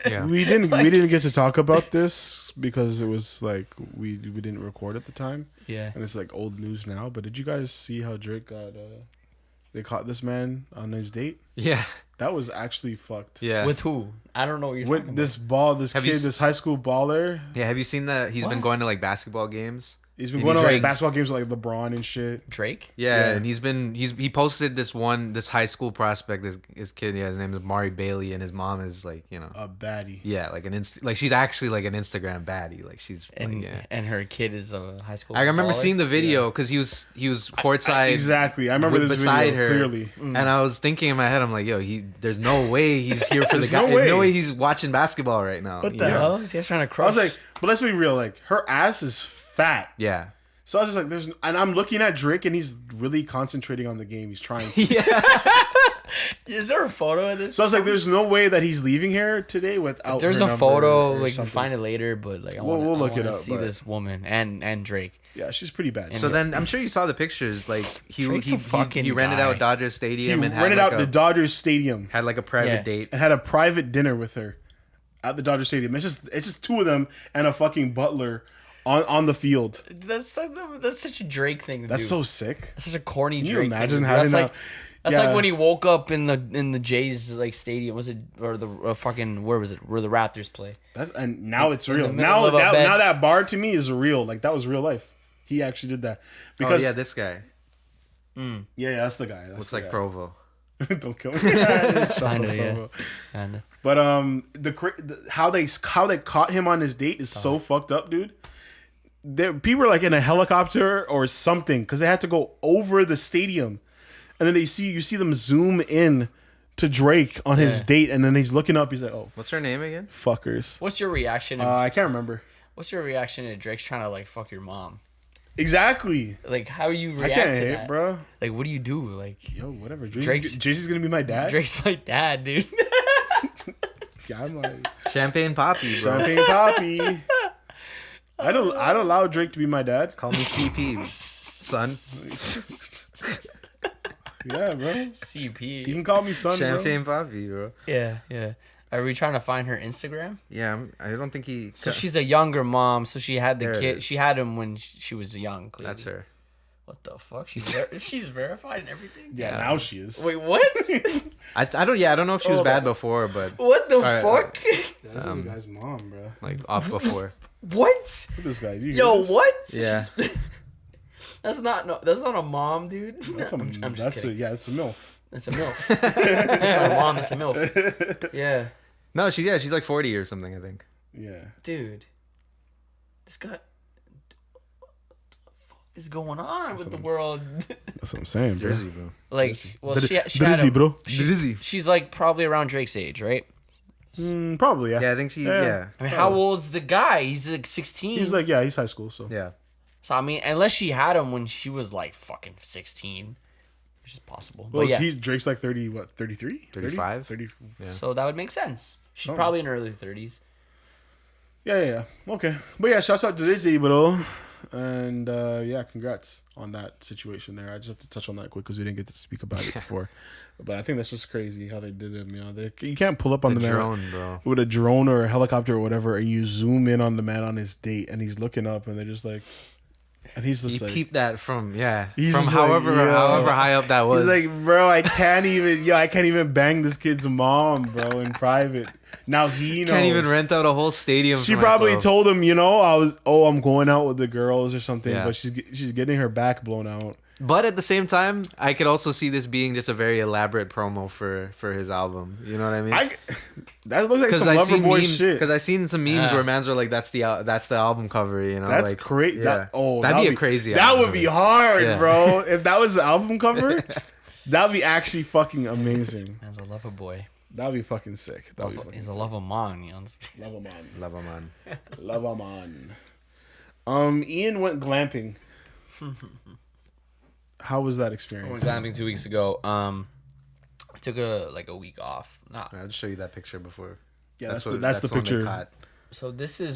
S3: Yeah.
S1: We didn't get to talk about this because it was like we didn't record at the time.
S2: Yeah.
S1: And it's like old news now. But did you guys see how Drake got they caught this man on his date?
S3: Yeah.
S1: That was actually fucked.
S3: Yeah.
S2: With who? I don't know what you're talking
S1: With this this high school baller.
S3: Yeah, have you seen that? He's been going to like basketball games.
S1: He's been going to like basketball games with like LeBron and shit.
S2: Drake?
S3: Yeah, and he posted this high school prospect, his kid, his name is Mari Bailey, and his mom is like,
S1: a baddie.
S3: Yeah, like she's actually like an Instagram baddie, like she's
S2: and her kid is a high school.
S3: I remember
S2: baller?
S3: seeing the video because he was courtside.
S1: Exactly, I remember this
S3: beside
S1: video
S3: her
S1: clearly.
S3: And I was thinking in my head, I'm like, yo, there's no way he's here for the guy.
S1: no
S3: There's no way he's watching basketball right now.
S2: What the hell? Is he trying to crush?
S1: I was like, but let's be real, like her ass is fat.
S3: Yeah.
S1: So I was just like, and I'm looking at Drake, and he's really concentrating on the game. He's trying.
S3: Yeah.
S2: Is there a photo of this?
S1: So I was like, there's no way that he's leaving here today without.
S2: If there's
S1: her
S2: a
S1: number
S2: photo,
S1: or
S2: like
S1: something.
S2: find it later, but like
S1: we'll look it up.
S2: See this woman and Drake.
S1: Yeah, she's pretty bad.
S3: So then I'm sure you saw the pictures. Like he rented
S2: guy.
S3: out Dodger
S1: he
S3: Stadium and
S1: rented out the Dodgers Stadium
S3: had like a private date
S1: and had a private dinner with her at the Dodger Stadium. It's just two of them and a fucking butler on the field.
S2: That's such a Drake thing to do.
S1: That's so sick.
S2: That's such a corny
S1: Can you
S2: Drake
S1: imagine
S2: thing.
S1: having
S2: That's
S1: that?
S2: That's like when he woke up in the Jays like stadium. Was it or the fucking where was it? Where the Raptors play?
S1: And now it's
S2: In the
S1: real.
S2: middle of a bed.
S1: Now that bar to me is real. Like that was real life. He actually did that. Because
S3: this guy
S1: yeah, that's the guy.
S3: looks like Provo.
S1: Don't kill me. Shout out to
S2: Kinda, yeah.
S1: Provo.
S2: Kinda.
S1: But how they caught him on his date is so fucked up, dude. People were like in a helicopter or something because they had to go over the stadium, and then you see them zoom in to Drake on his date, and then he's looking up. He's like, "Oh,
S3: What's her name again?
S1: fuckers."
S2: What's your reaction?
S1: I can't remember.
S2: What's your reaction to Drake's trying to like fuck your mom?
S1: Exactly.
S2: Like, how you react
S1: I can't
S2: to
S1: hate,
S2: that?
S1: bro.
S2: Like, what do you do? Like,
S1: Yo, whatever.
S2: Drake's-
S1: Jay-Z's gonna be my dad.
S2: Drake's my dad, dude.
S1: Yeah, I'm like
S3: Champagne Poppy, bro.
S1: Champagne Poppy. I'd allow Drake to be my dad.
S3: Call me CP, son.
S1: Yeah, bro. You
S2: CP.
S1: can call me son,
S3: Champagne Poppy, bro.
S2: Yeah, yeah. Are we trying to find her Instagram?
S3: Yeah, I don't think he.
S2: So she's a younger mom. So she had the
S3: There it
S2: kid.
S3: is.
S2: She had him when she was young. Clearly.
S3: That's her.
S2: What the fuck? She's verified and everything.
S1: Yeah, now she is.
S2: Wait, what?
S3: I don't know if she was
S2: Hold
S3: bad
S2: on.
S3: before, but
S2: What the
S3: Alright,
S2: fuck?
S1: Yeah, this is this guy's mom, bro.
S3: like off before.
S2: What?
S1: Look at this guy. You hear
S2: Yo,
S1: this?
S2: what?
S3: Yeah.
S2: That's not a mom, dude.
S1: That's
S2: I'm just kidding.
S1: yeah, it's a milf.
S2: It's a milf. It's not a mom. It's a milf. Yeah,
S3: No, she's like 40 or something, I think.
S1: Yeah.
S2: dude. This guy. What the fuck is going on with the world?
S1: That's what I'm saying, bro.
S3: Drizzy, bro.
S2: Like, well, she had
S1: Drizzy,
S2: him.
S1: bro.
S3: Drizzy.
S2: She's like probably around Drake's age, right?
S1: Probably, yeah.
S3: Yeah, I think she.
S1: Yeah.
S3: Yeah.
S2: I mean, how old's the guy? He's like 16.
S1: He's like, yeah, he's high school, so.
S3: Yeah.
S2: So I mean, unless she had him when she was like fucking 16, which is possible.
S1: Well,
S2: But yeah,
S1: Drake's like 30, what, 33?
S3: 35?
S1: 30?
S3: Yeah.
S2: so that would make sense. She's probably in her early 30s.
S1: Yeah. Okay. But yeah, shouts out to Drizzy, bro. And yeah, congrats on that situation there. I just have to touch on that quick because we didn't get to speak about it before. But I think that's just crazy how they did it. You know, you can't pull up on the man
S3: drone, bro.
S1: with a drone or a helicopter or whatever, and you zoom in on the man on his date, and he's looking up, and they're just like, and he's just
S3: You
S1: like,
S3: keep that from
S1: He's
S3: from
S1: just like,
S3: however
S1: yo.
S3: high up that was.
S1: he's like, bro, I can't even bang this kid's mom, bro, in private. Now he knows.
S3: Can't even rent out a whole stadium.
S1: She
S3: for
S1: probably
S3: myself.
S1: told him, I'm going out with the girls or something,
S3: Yeah.
S1: but she's getting her back blown out.
S3: But at the same time, I could also see this being just a very elaborate promo for his album. You know what I mean?
S1: That looks like some
S3: I
S1: lover
S3: seen
S1: boy
S3: memes,
S1: shit.
S3: because I seen some memes
S2: Yeah.
S3: where mans were like, "That's the album cover," you know.
S1: That's
S3: like,
S1: crazy.
S3: Yeah.
S1: That'd
S3: that'd be a crazy.
S1: That
S3: album
S1: would be
S3: cover.
S1: hard,
S3: Yeah.
S1: bro. If that was the album cover, that'd be actually fucking amazing.
S2: As a lover boy.
S1: That'd be fucking sick. That'd be fucking
S2: He's a
S1: sick.
S2: lover man, you know.
S1: Love him on.
S3: Love him, man.
S1: Love him on. Ian went glamping. How was that
S2: I went
S1: experience?
S2: glamping 2 weeks ago. I took a week off. Nah.
S3: I'll just show you that picture before.
S1: Yeah, that's the
S3: one they
S1: picture.
S3: caught.
S2: So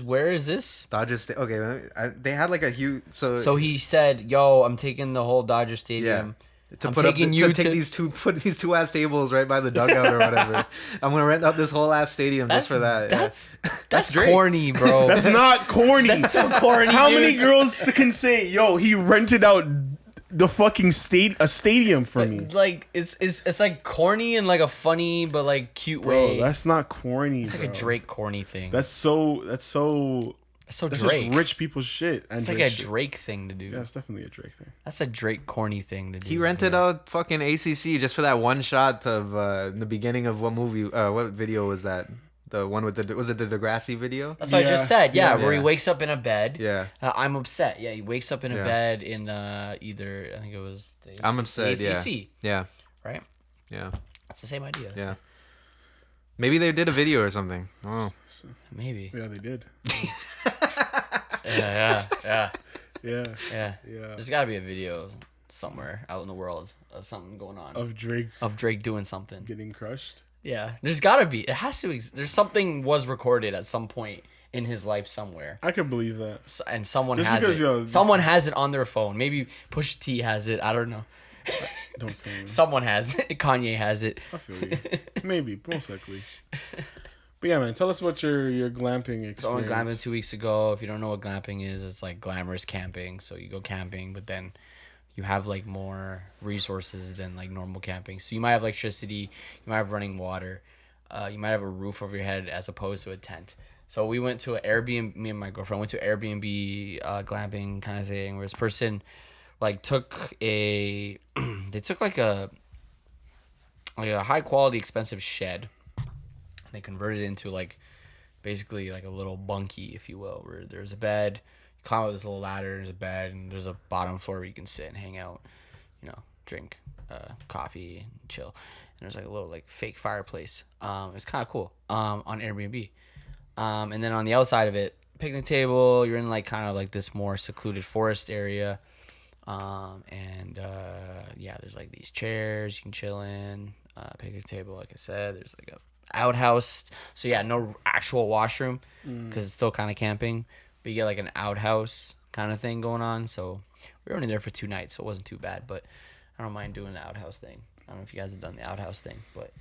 S2: where is this?
S3: Dodger Okay, they had like a huge.
S2: So he said, "Yo, I'm taking the whole Dodger Stadium.
S3: To
S2: I'm
S3: put up,
S2: taking
S3: to
S2: you
S3: take
S2: to-
S3: put these two ass tables right by the dugout or whatever. I'm gonna rent out this whole ass stadium just for that.
S2: That's
S3: Drake.
S2: corny, bro.
S1: That's not corny.
S2: That's so corny.
S1: How
S2: dude.
S1: many girls can say, "Yo, he rented out the fucking a stadium for me"?
S2: Like it's like corny in like a funny but like cute
S1: Bro,
S2: way.
S1: that's not corny.
S2: It's like a Drake corny thing.
S1: That's so
S2: It's so
S1: that's
S2: Drake.
S1: just rich people shit. And
S2: It's like
S1: Drake
S2: a
S1: shit.
S2: Drake thing to do.
S1: Yeah, it's definitely a Drake thing.
S2: That's a Drake corny thing to do.
S3: He rented out fucking ACC just for that one shot of in the beginning of what movie? What video was that? The one with was it the Degrassi video?
S2: That's what I just said. Yeah, where he
S3: Yeah.
S2: wakes up in a bed.
S3: Yeah.
S2: I'm upset. Yeah, he wakes up in a
S3: Yeah.
S2: bed in either I think it was the
S3: I'm upset.
S2: the ACC,
S3: Yeah.
S2: right?
S3: Yeah.
S2: That's the same idea.
S3: Yeah. Maybe they did a video or something. Oh.
S2: Maybe.
S1: Yeah, they did.
S2: Yeah.
S1: Yeah,
S2: Yeah.
S1: yeah.
S2: There's got to be a video somewhere out in the world of something going on.
S1: Of Drake
S2: Of Drake doing something.
S1: getting crushed.
S2: Yeah. There's got to be. It has to. There's something was recorded at some point in his life somewhere.
S1: I can believe that.
S2: And someone
S1: Just
S2: has
S1: because,
S2: it.
S1: yo,
S2: Someone has it on their phone. Maybe Pusha T has it. I don't know.
S1: Don't feel me.
S2: Someone has it. Kanye has it.
S1: I feel you. Maybe, most likely. But yeah, man, tell us about your glamping experience.
S2: So I went glamping 2 weeks ago. If you don't know what glamping is, it's like glamorous camping. So you go camping, but then you have like more resources than like normal camping. So you might have electricity, you might have running water, you might have a roof over your head as opposed to a tent. So we went to an Airbnb. Me and my girlfriend went to Airbnb glamping kind of thing, where this person like took a they took like a high quality expensive shed. They converted it into like basically like a little bunkie, if you will, where there's a bed, you climb up this little ladder, there's a bed, and there's a bottom floor where you can sit and hang out, drink coffee and chill. And there's like a little like fake fireplace. It's kind of cool on Airbnb. And then on the outside of it, picnic table. You're in like kind of like this more secluded forest area. Yeah, there's like these chairs you can chill in. Picnic table, like I said. There's like a outhouse. So yeah, no actual washroom because it's still kind of camping. But you get like an outhouse kind of thing going on. So we were only there for 2 nights, so it wasn't too bad. But I don't mind doing the outhouse thing. I don't know if you guys have done the outhouse thing, but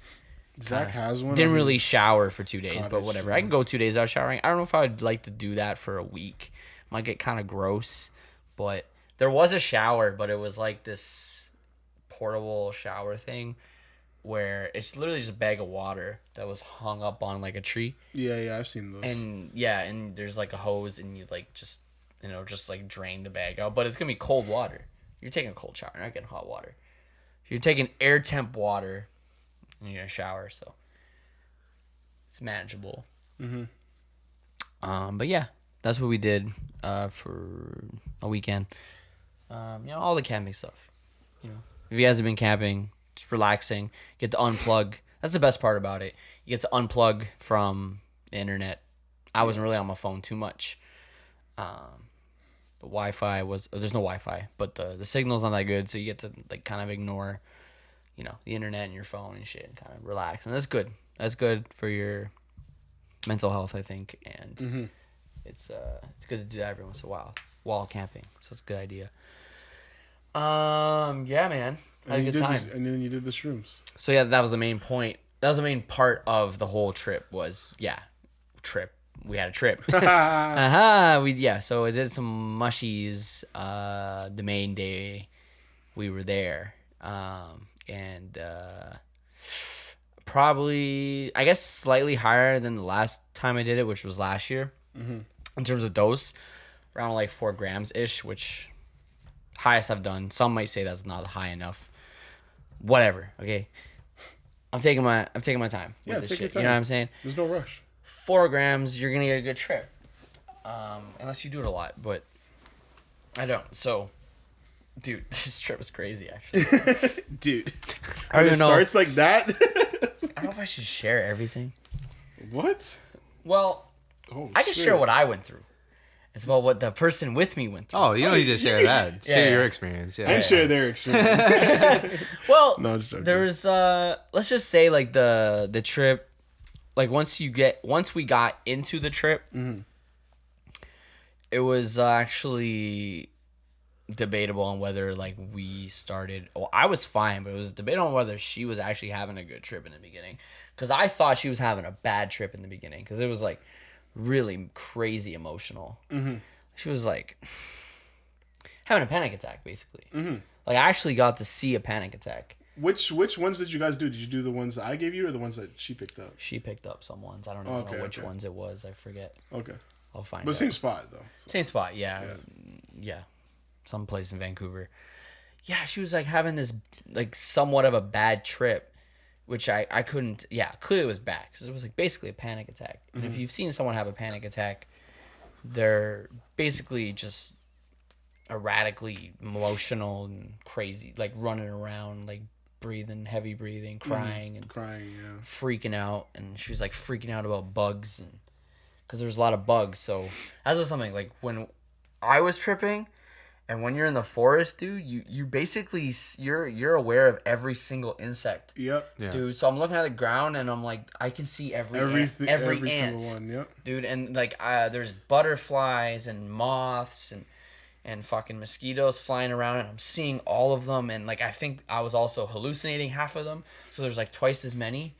S1: Zach has one.
S2: didn't really shower for 2 days, but
S1: cottage,
S2: whatever.
S1: yeah.
S2: I can go 2 days without showering. I don't know if I would like to do that for a week. Might get kind of gross, but there was a shower, but it was like this portable shower thing where it's literally just a bag of water that was hung up on like a tree.
S1: Yeah, I've seen those.
S2: And and there's like a hose and you like just like drain the bag out, but it's going to be cold water. You're taking a cold shower, you're not getting hot water. You're taking air temp water and you're going to shower, so it's manageable. But yeah, that's what we did for a weekend. All the camping stuff. If you guys have been camping, just relaxing, get to unplug. That's the best part about it. You get to unplug from the internet. I wasn't really on my phone too much. The Wi-Fi there's no Wi-Fi, but the signal's not that good, so you get to like kind of ignore, the internet and your phone and shit and kind of relax. And that's good. That's good for your mental health, I think. And it's good to do that every once in a while camping. So it's a good idea. Yeah, man. Had a good time.
S1: And then you did the shrooms.
S2: So yeah, that was the main point. That was the main part of the whole trip trip. We had a trip. So I did some mushies the main day we were there. Probably, I guess, slightly higher than the last time I did it, which was last year. In terms of dose, around like 4 grams ish, which highest I've done. Some might say that's not high enough. Whatever. Okay, I'm taking my time.
S1: Yeah,
S2: with this
S1: take your
S2: shit.
S1: time.
S2: You know what I'm saying?
S1: There's no rush.
S2: 4 grams, you're gonna get a good trip, unless you do it a lot. But I don't. So, dude, this trip was crazy. Actually,
S1: Dude,
S2: I don't even know.
S1: Starts like that.
S2: I don't know if I should share everything.
S1: What?
S2: Well,
S1: Oh,
S2: I can share what I went through. It's about what the person with me went through.
S3: Oh, you don't need to share that.
S2: Yeah,
S3: Share
S2: yeah.
S3: your experience. Yeah.
S1: And share their experience.
S2: Well,
S1: No, I'm just joking.
S2: there was let's just say like the trip, like once we got into the trip, it was actually debatable on whether like we started. Well, I was fine, but it was debatable on whether she was actually having a good trip in the beginning, because I thought she was having a bad trip in the beginning because it was like really crazy emotional. She was like having a panic attack basically. Like I actually got to see a panic attack.
S1: Which ones did you guys do? Did you do the ones that I gave you or the ones that she picked up?
S2: She picked up some ones. I don't even know which ones it was. I forget.
S1: Okay.
S2: I'll find
S1: But
S2: out.
S1: same spot though.
S2: Same spot, yeah. Some place in Vancouver. Yeah, she was like having this like somewhat of a bad trip, which I couldn't. Yeah, clearly it was bad because it was like basically a panic attack. And if you've seen someone have a panic attack, they're basically just erratically emotional and crazy, like running around, like heavy breathing, crying and freaking out. And she was like freaking out about bugs, and because there was a lot of bugs. So that's just something like when I was tripping. And when you're in the forest, dude, you basically you're aware of every single insect.
S1: Yep.
S3: Yeah.
S2: Dude, so I'm looking at the ground and I'm like, I can see every ant.
S1: Single one. Yep.
S2: Dude, and like there's butterflies and moths and fucking mosquitoes flying around, and I'm seeing all of them, and like I think I was also hallucinating half of them. So there's like twice as many,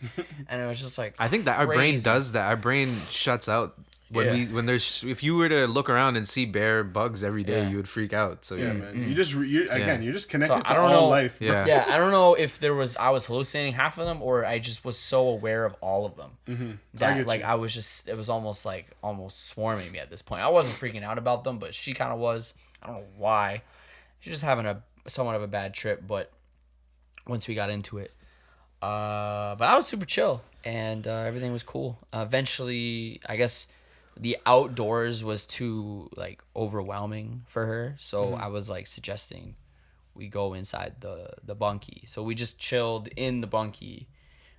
S2: and it was just like
S3: I think that our brain does that. Our brain shuts out. When there's, if you were to look around and see bare bugs every day, you would freak out. So
S1: yeah, man, you're just connected
S2: So,
S1: to all life. Bro.
S3: Yeah.
S2: I don't know if I was hallucinating half of them, or I just was so aware of all of them that like I was just, it was almost swarming me at this point. I wasn't freaking out about them, but she kind of was. I don't know why. She's just having somewhat of a bad trip, but once we got into it, but I was super chill and everything was cool. Eventually, I guess the outdoors was too like overwhelming for her, so I was like suggesting we go inside the bunkie. So we just chilled in the bunkie,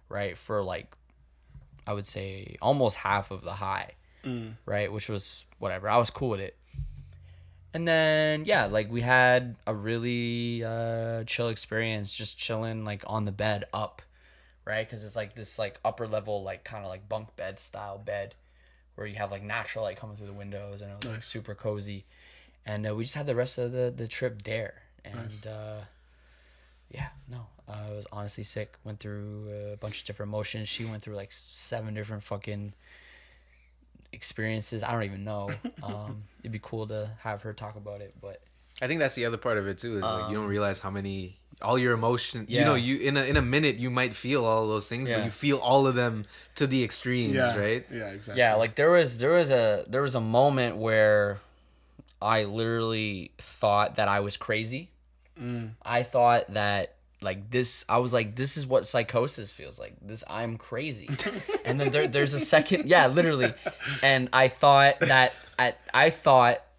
S2: right, for like I would say almost half of the high, right, which was whatever. I was cool with it. And then yeah, like we had a really chill experience, just chilling like on the bed up, right? Because it's like this like upper level like kind of like bunk bed style bed, where you have like natural light coming through the windows, and it was like super cozy. And we just had the rest of the trip there, and yeah, no, it was honestly sick. Went through a bunch of different emotions. She went through like 7 different fucking experiences. I don't even know. It'd be cool to have her talk about it, but
S3: I think that's the other part of it too. Is like you don't realize how many all your emotions.
S2: Yeah.
S3: You know, you in a minute you might feel all those things, but you feel all of them to the extremes, right?
S1: Yeah, exactly.
S2: yeah, like there was a moment where I literally thought that I was crazy. I thought that like this, I was like, this is what psychosis feels like. This, I'm crazy. And then there's a second, yeah, literally. And I thought that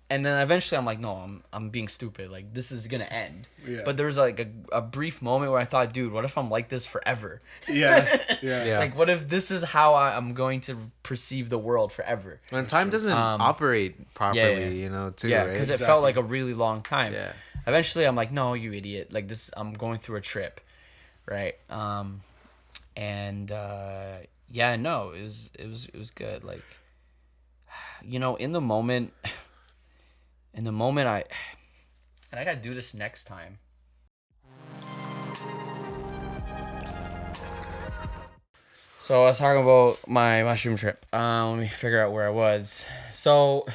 S2: and then eventually I'm like, no, I'm being stupid. Like this is gonna end.
S1: Yeah.
S2: But there was like a brief moment where I thought, dude, what if I'm like this forever?
S1: Yeah.
S2: Like what if this is how I'm going to perceive the world forever?
S3: When time doesn't operate properly, you know, too,
S2: Yeah,
S3: right?
S2: because it felt like a really long time.
S3: Yeah.
S2: Eventually, I'm like, no, you idiot. Like this, I'm going through a trip, right? And yeah, no, it was good. Like, you know, in the moment, I gotta do this next time. So I was talking about my mushroom trip. Let me figure out where I was. So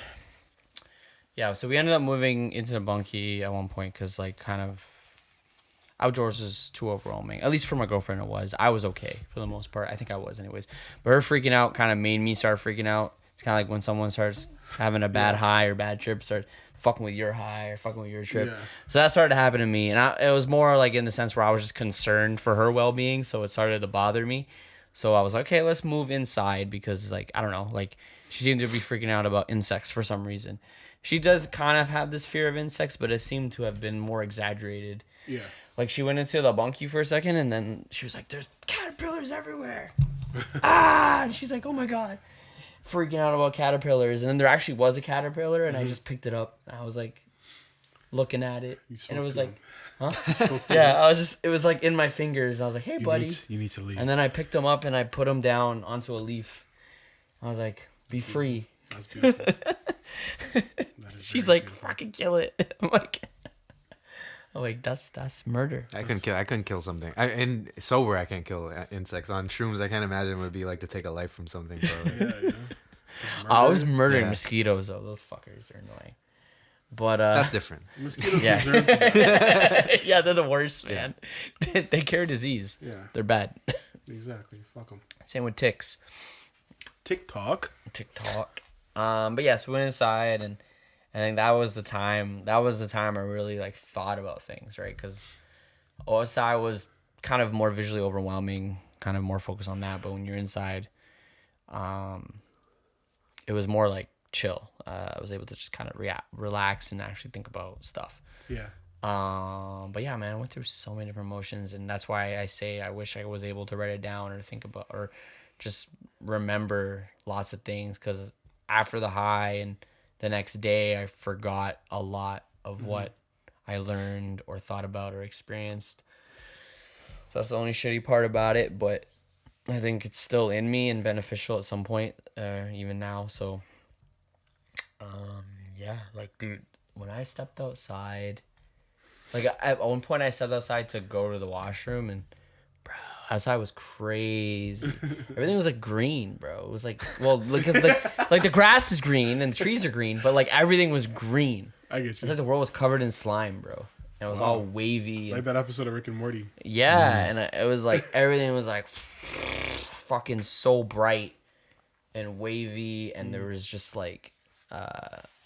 S2: yeah, so we ended up moving into the bunkie at one point because like kind of outdoors is too overwhelming. At least for my girlfriend, it was. I was okay for the most part. I think I was anyways. But her freaking out kind of made me start freaking out. It's kind of like when someone starts having a bad high or bad trip, start fucking with your high or fucking with your trip.
S1: Yeah.
S2: So that started to happen to me. And it was more like in the sense where I was just concerned for her well-being. So it started to bother me. So I was like, okay, let's move inside because like, I don't know, like she seemed to be freaking out about insects for some reason. She does kind of have this fear of insects, but it seemed to have been more exaggerated.
S1: Yeah.
S2: Like she went into the bunkie for a second and then she was like, there's caterpillars everywhere. And she's like, oh my God. Freaking out about caterpillars. And then there actually was a caterpillar and I just picked it up. And I was like looking at it. And it was like, huh? Yeah, it was like in my fingers. I was like, hey, buddy.
S1: You need to leave.
S2: And then I picked him up and I put him down onto a leaf. I was like, be free.
S1: That's beautiful.
S2: She's like, fucking kill it. I'm like, that's murder.
S3: I couldn't kill something. And sober, I can't kill insects. On shrooms, I can't imagine what it would be like to take a life from something. Bro.
S1: Yeah.
S2: I was murdering mosquitoes though. Those fuckers are annoying. But
S3: that's different.
S1: Mosquitoes
S2: Yeah.
S1: deserve to die.
S2: yeah, they're the worst, man. They carry disease.
S1: Yeah.
S2: They're bad.
S1: Exactly. Fuck them.
S2: Same with ticks.
S1: TikTok.
S2: But yeah, so we went inside and I think that was the time I really like thought about things, right? Because OSI was kind of more visually overwhelming, kind of more focused on that. But when you're inside, it was more like chill. I was able to just kind of relax and actually think about stuff.
S1: Yeah.
S2: But yeah, man, I went through so many different emotions, and that's why I say I wish I was able to write it down or think about or just remember lots of things, because after the high and the next day I forgot a lot of what I learned or thought about or experienced. So that's the only shitty part about it, but I think it's still in me and beneficial at some point, even now. So yeah, like dude, when I stepped outside, like at one point I stepped outside to go to the washroom, and bro, outside was crazy. Everything was like green, bro. It was like, well, because like the grass is green and the trees are green, but like everything was green.
S1: I get you.
S2: It's like the world was covered in slime, bro. And it was all wavy.
S1: Like
S2: And,
S1: that episode of Rick and Morty.
S2: yeah, and it was like everything was like fucking so bright and wavy, and there was just like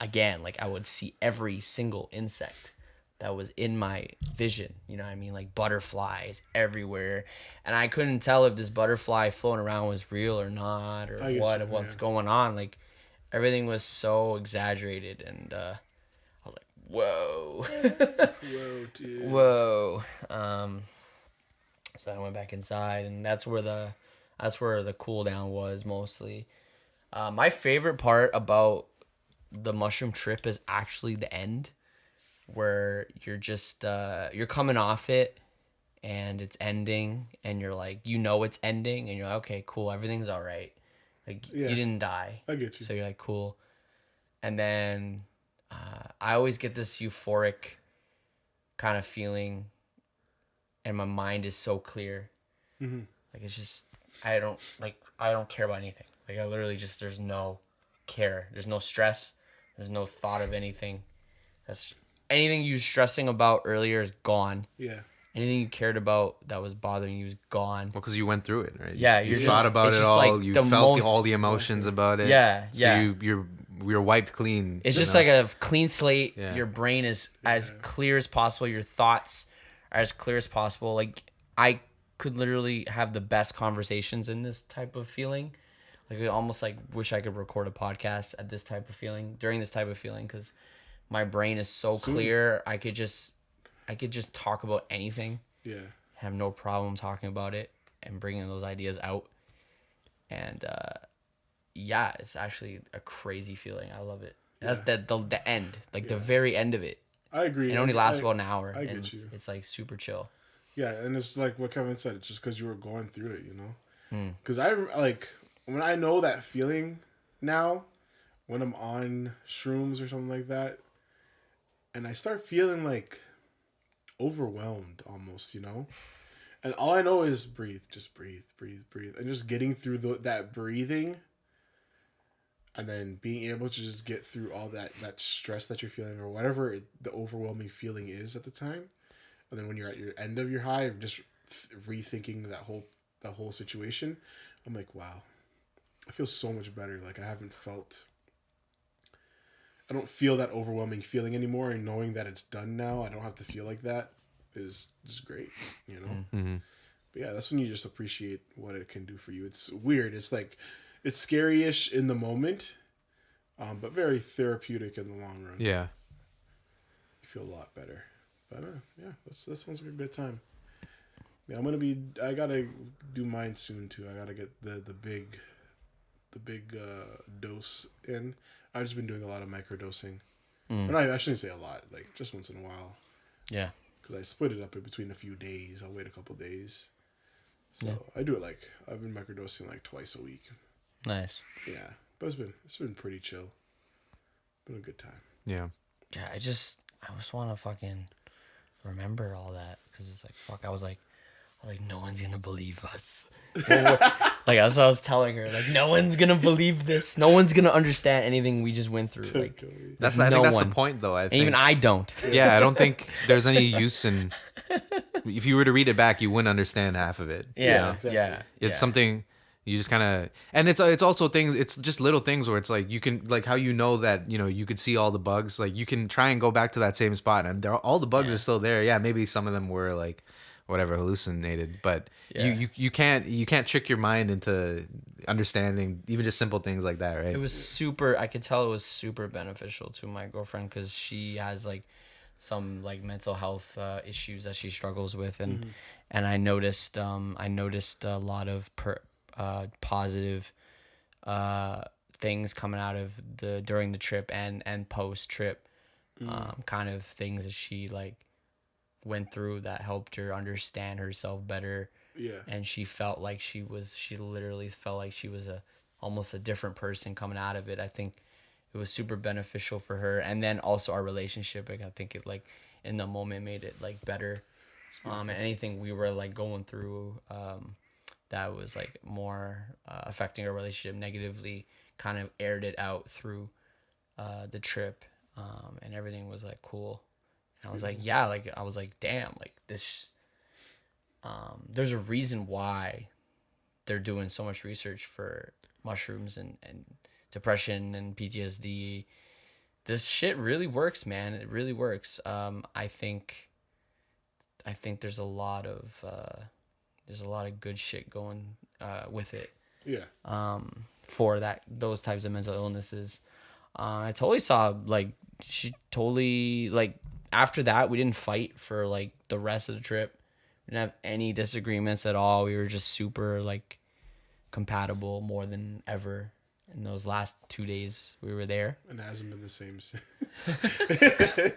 S2: again, like I would see every single insect that was in my vision, you know what I mean? Like butterflies everywhere, and I couldn't tell if this butterfly floating around was real or not, or what's going on. Like everything was so exaggerated, and I was like, whoa.
S1: Whoa, dude.
S2: Whoa. So I went back inside, and that's where the cool down was mostly. My favorite part about the mushroom trip is actually the end, where you're just you're coming off it and it's ending, and you're like, it's ending, and you're like, okay, cool, everything's all right. Like,
S1: Yeah.
S2: you didn't die.
S1: I get you.
S2: So you're like, cool. And then I always get this euphoric kind of feeling, and my mind is so clear.
S1: Mm-hmm.
S2: Like, it's just, I don't care about anything. Like, I literally just, there's no care. There's no stress. There's no thought of anything. That's anything you were stressing about earlier is gone.
S1: Yeah.
S2: Anything you cared about that was bothering you is gone.
S3: Well, because you went through it, right?
S2: Yeah,
S3: you
S2: you're
S3: thought
S2: just-
S3: about
S2: it's
S3: it
S2: just
S3: all.
S2: like
S3: You
S2: the
S3: felt
S2: most-
S3: all the emotions about it.
S2: Yeah,
S3: So
S2: yeah.
S3: you're wiped clean.
S2: It's
S3: you
S2: just
S3: know?
S2: like a clean slate.
S3: Yeah.
S2: Your brain is as clear as possible. Your thoughts are as clear as possible. Like, I could literally have the best conversations in this type of feeling. Like, I almost like wish I could record a podcast at this type of feeling, during this type of feeling, because my brain is so clear. I could just talk about anything.
S1: Yeah.
S2: Have no problem talking about it and bringing those ideas out. And yeah, it's actually a crazy feeling. I love it. That's the end, like the very end of it.
S1: I agree.
S2: It only lasts about an hour.
S1: I
S2: and
S1: get you.
S2: it's like super chill.
S1: Yeah, and it's like what Kevin said. It's just because you were going through it, you know.
S2: Mm.
S1: Because I like when I know that feeling now, when I'm on shrooms or something like that, and I start feeling like overwhelmed almost, you know. And all I know is breathe, just breathe, breathe, breathe, and just getting through that breathing. And then being able to just get through all that stress that you're feeling or whatever the overwhelming feeling is at the time. And then when you're at your end of your high, just rethinking that whole situation, I'm like, wow, I feel so much better. Like I don't feel that overwhelming feeling anymore. And knowing that it's done now, I don't have to feel like that is just great, you know?
S3: Mm-hmm.
S1: But yeah, that's when you just appreciate what it can do for you. It's weird. It's like, it's scary-ish in the moment, but very therapeutic in the long run.
S3: Yeah.
S1: You feel a lot better. But yeah, that sounds like a good time. Yeah, I gotta do mine soon too. I gotta get the big dose in. I've just been doing a lot of microdosing. And I shouldn't say a lot, like just once in a while.
S2: Yeah.
S1: Because I split it up in between a few days. I'll wait a couple days. So
S2: Yeah.
S1: I do it I've been microdosing like twice a week.
S2: Nice.
S1: Yeah, but it's been pretty chill. Been a good time.
S3: Yeah.
S2: Yeah, I just want to fucking remember all that, because it's like, fuck, I was like, no one's gonna believe us. Like, that's what I was telling her. Like, no one's gonna believe this. No one's gonna understand anything we just went through. Like,
S3: I think
S2: no
S3: that's
S2: one.
S3: the point, though. I
S2: and
S3: think.
S2: even I don't.
S3: Yeah, I don't think there's any use in. If you were to read it back, you wouldn't understand half of it.
S2: Yeah,
S3: you know?
S1: exactly.
S2: yeah.
S3: It's something you just kind of, and it's also things. It's just little things where it's like you can, like how you know that you could see all the bugs. Like you can try and go back to that same spot, and all the bugs are still there. Yeah, maybe some of them were like whatever hallucinated, but you can't trick your mind into understanding even just simple things like that, right?
S2: It was super. I could tell it was super beneficial to my girlfriend, because she has like some like mental health issues that she struggles with, and I noticed a lot of positive things coming out of during the trip and post trip, kind of things that she like went through that helped her understand herself better.
S1: Yeah.
S2: And she literally felt like she was almost a different person coming out of it. I think it was super beneficial for her, and then also our relationship. Like, I think it like in the moment made it like better. And anything we were like going through that was like more affecting our relationship negatively, kind of aired it out through the trip, and everything was like cool. And I was like, yeah, like I was like, damn, like this. There's a reason why they're doing so much research for mushrooms and depression and PTSD. This shit really works, man. It really works. I think there's a lot of good shit going with it.
S1: Yeah.
S2: For those types of mental illnesses. I totally saw she totally after that we didn't fight for like the rest of the trip. We didn't have any disagreements at all. We were just super like compatible more than ever. in those last 2 days we were there.
S1: And it hasn't been the same since.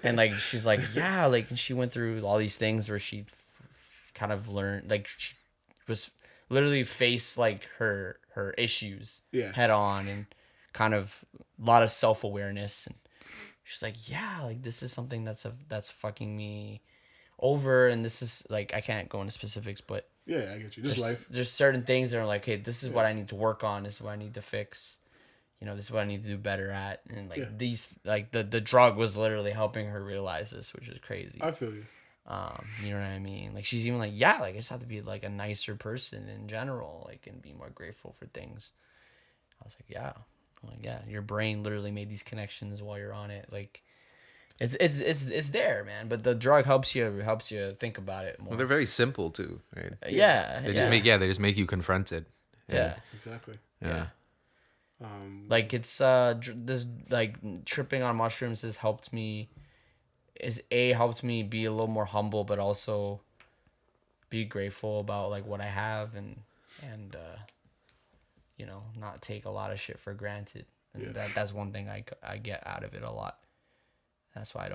S2: And like she's like, yeah, like, and she went through all these things where she kind of learned, like, she was literally faced like her issues head on, and kind of a lot of self-awareness. And she's like, yeah, like, this is something that's fucking me over, and this is like, I can't go into specifics, but
S1: yeah, I get you. Just life.
S2: There's certain things that are like, hey, this is what I need to work on. This is what I need to fix. You know, this is what I need to do better at. And like these, like the drug was literally helping her realize this, which is crazy.
S1: I feel you.
S2: You know what I mean? Like, she's even like, yeah, like, I just have to be like a nicer person in general, like, and be more grateful for things. I was like, yeah. I'm like, yeah, your brain literally made these connections while you're on it. Like, it's there, man. But the drug helps you think about it more.
S3: Well, they're very simple too, right?
S2: Yeah.
S3: They just make you confront it.
S2: Yeah.
S1: Exactly.
S3: Yeah.
S2: Like, it's this, like, tripping on mushrooms has helped me be a little more humble, but also be grateful about like what I have, and you know, not take a lot of shit for granted. And that's one thing I get out of it a lot. That's why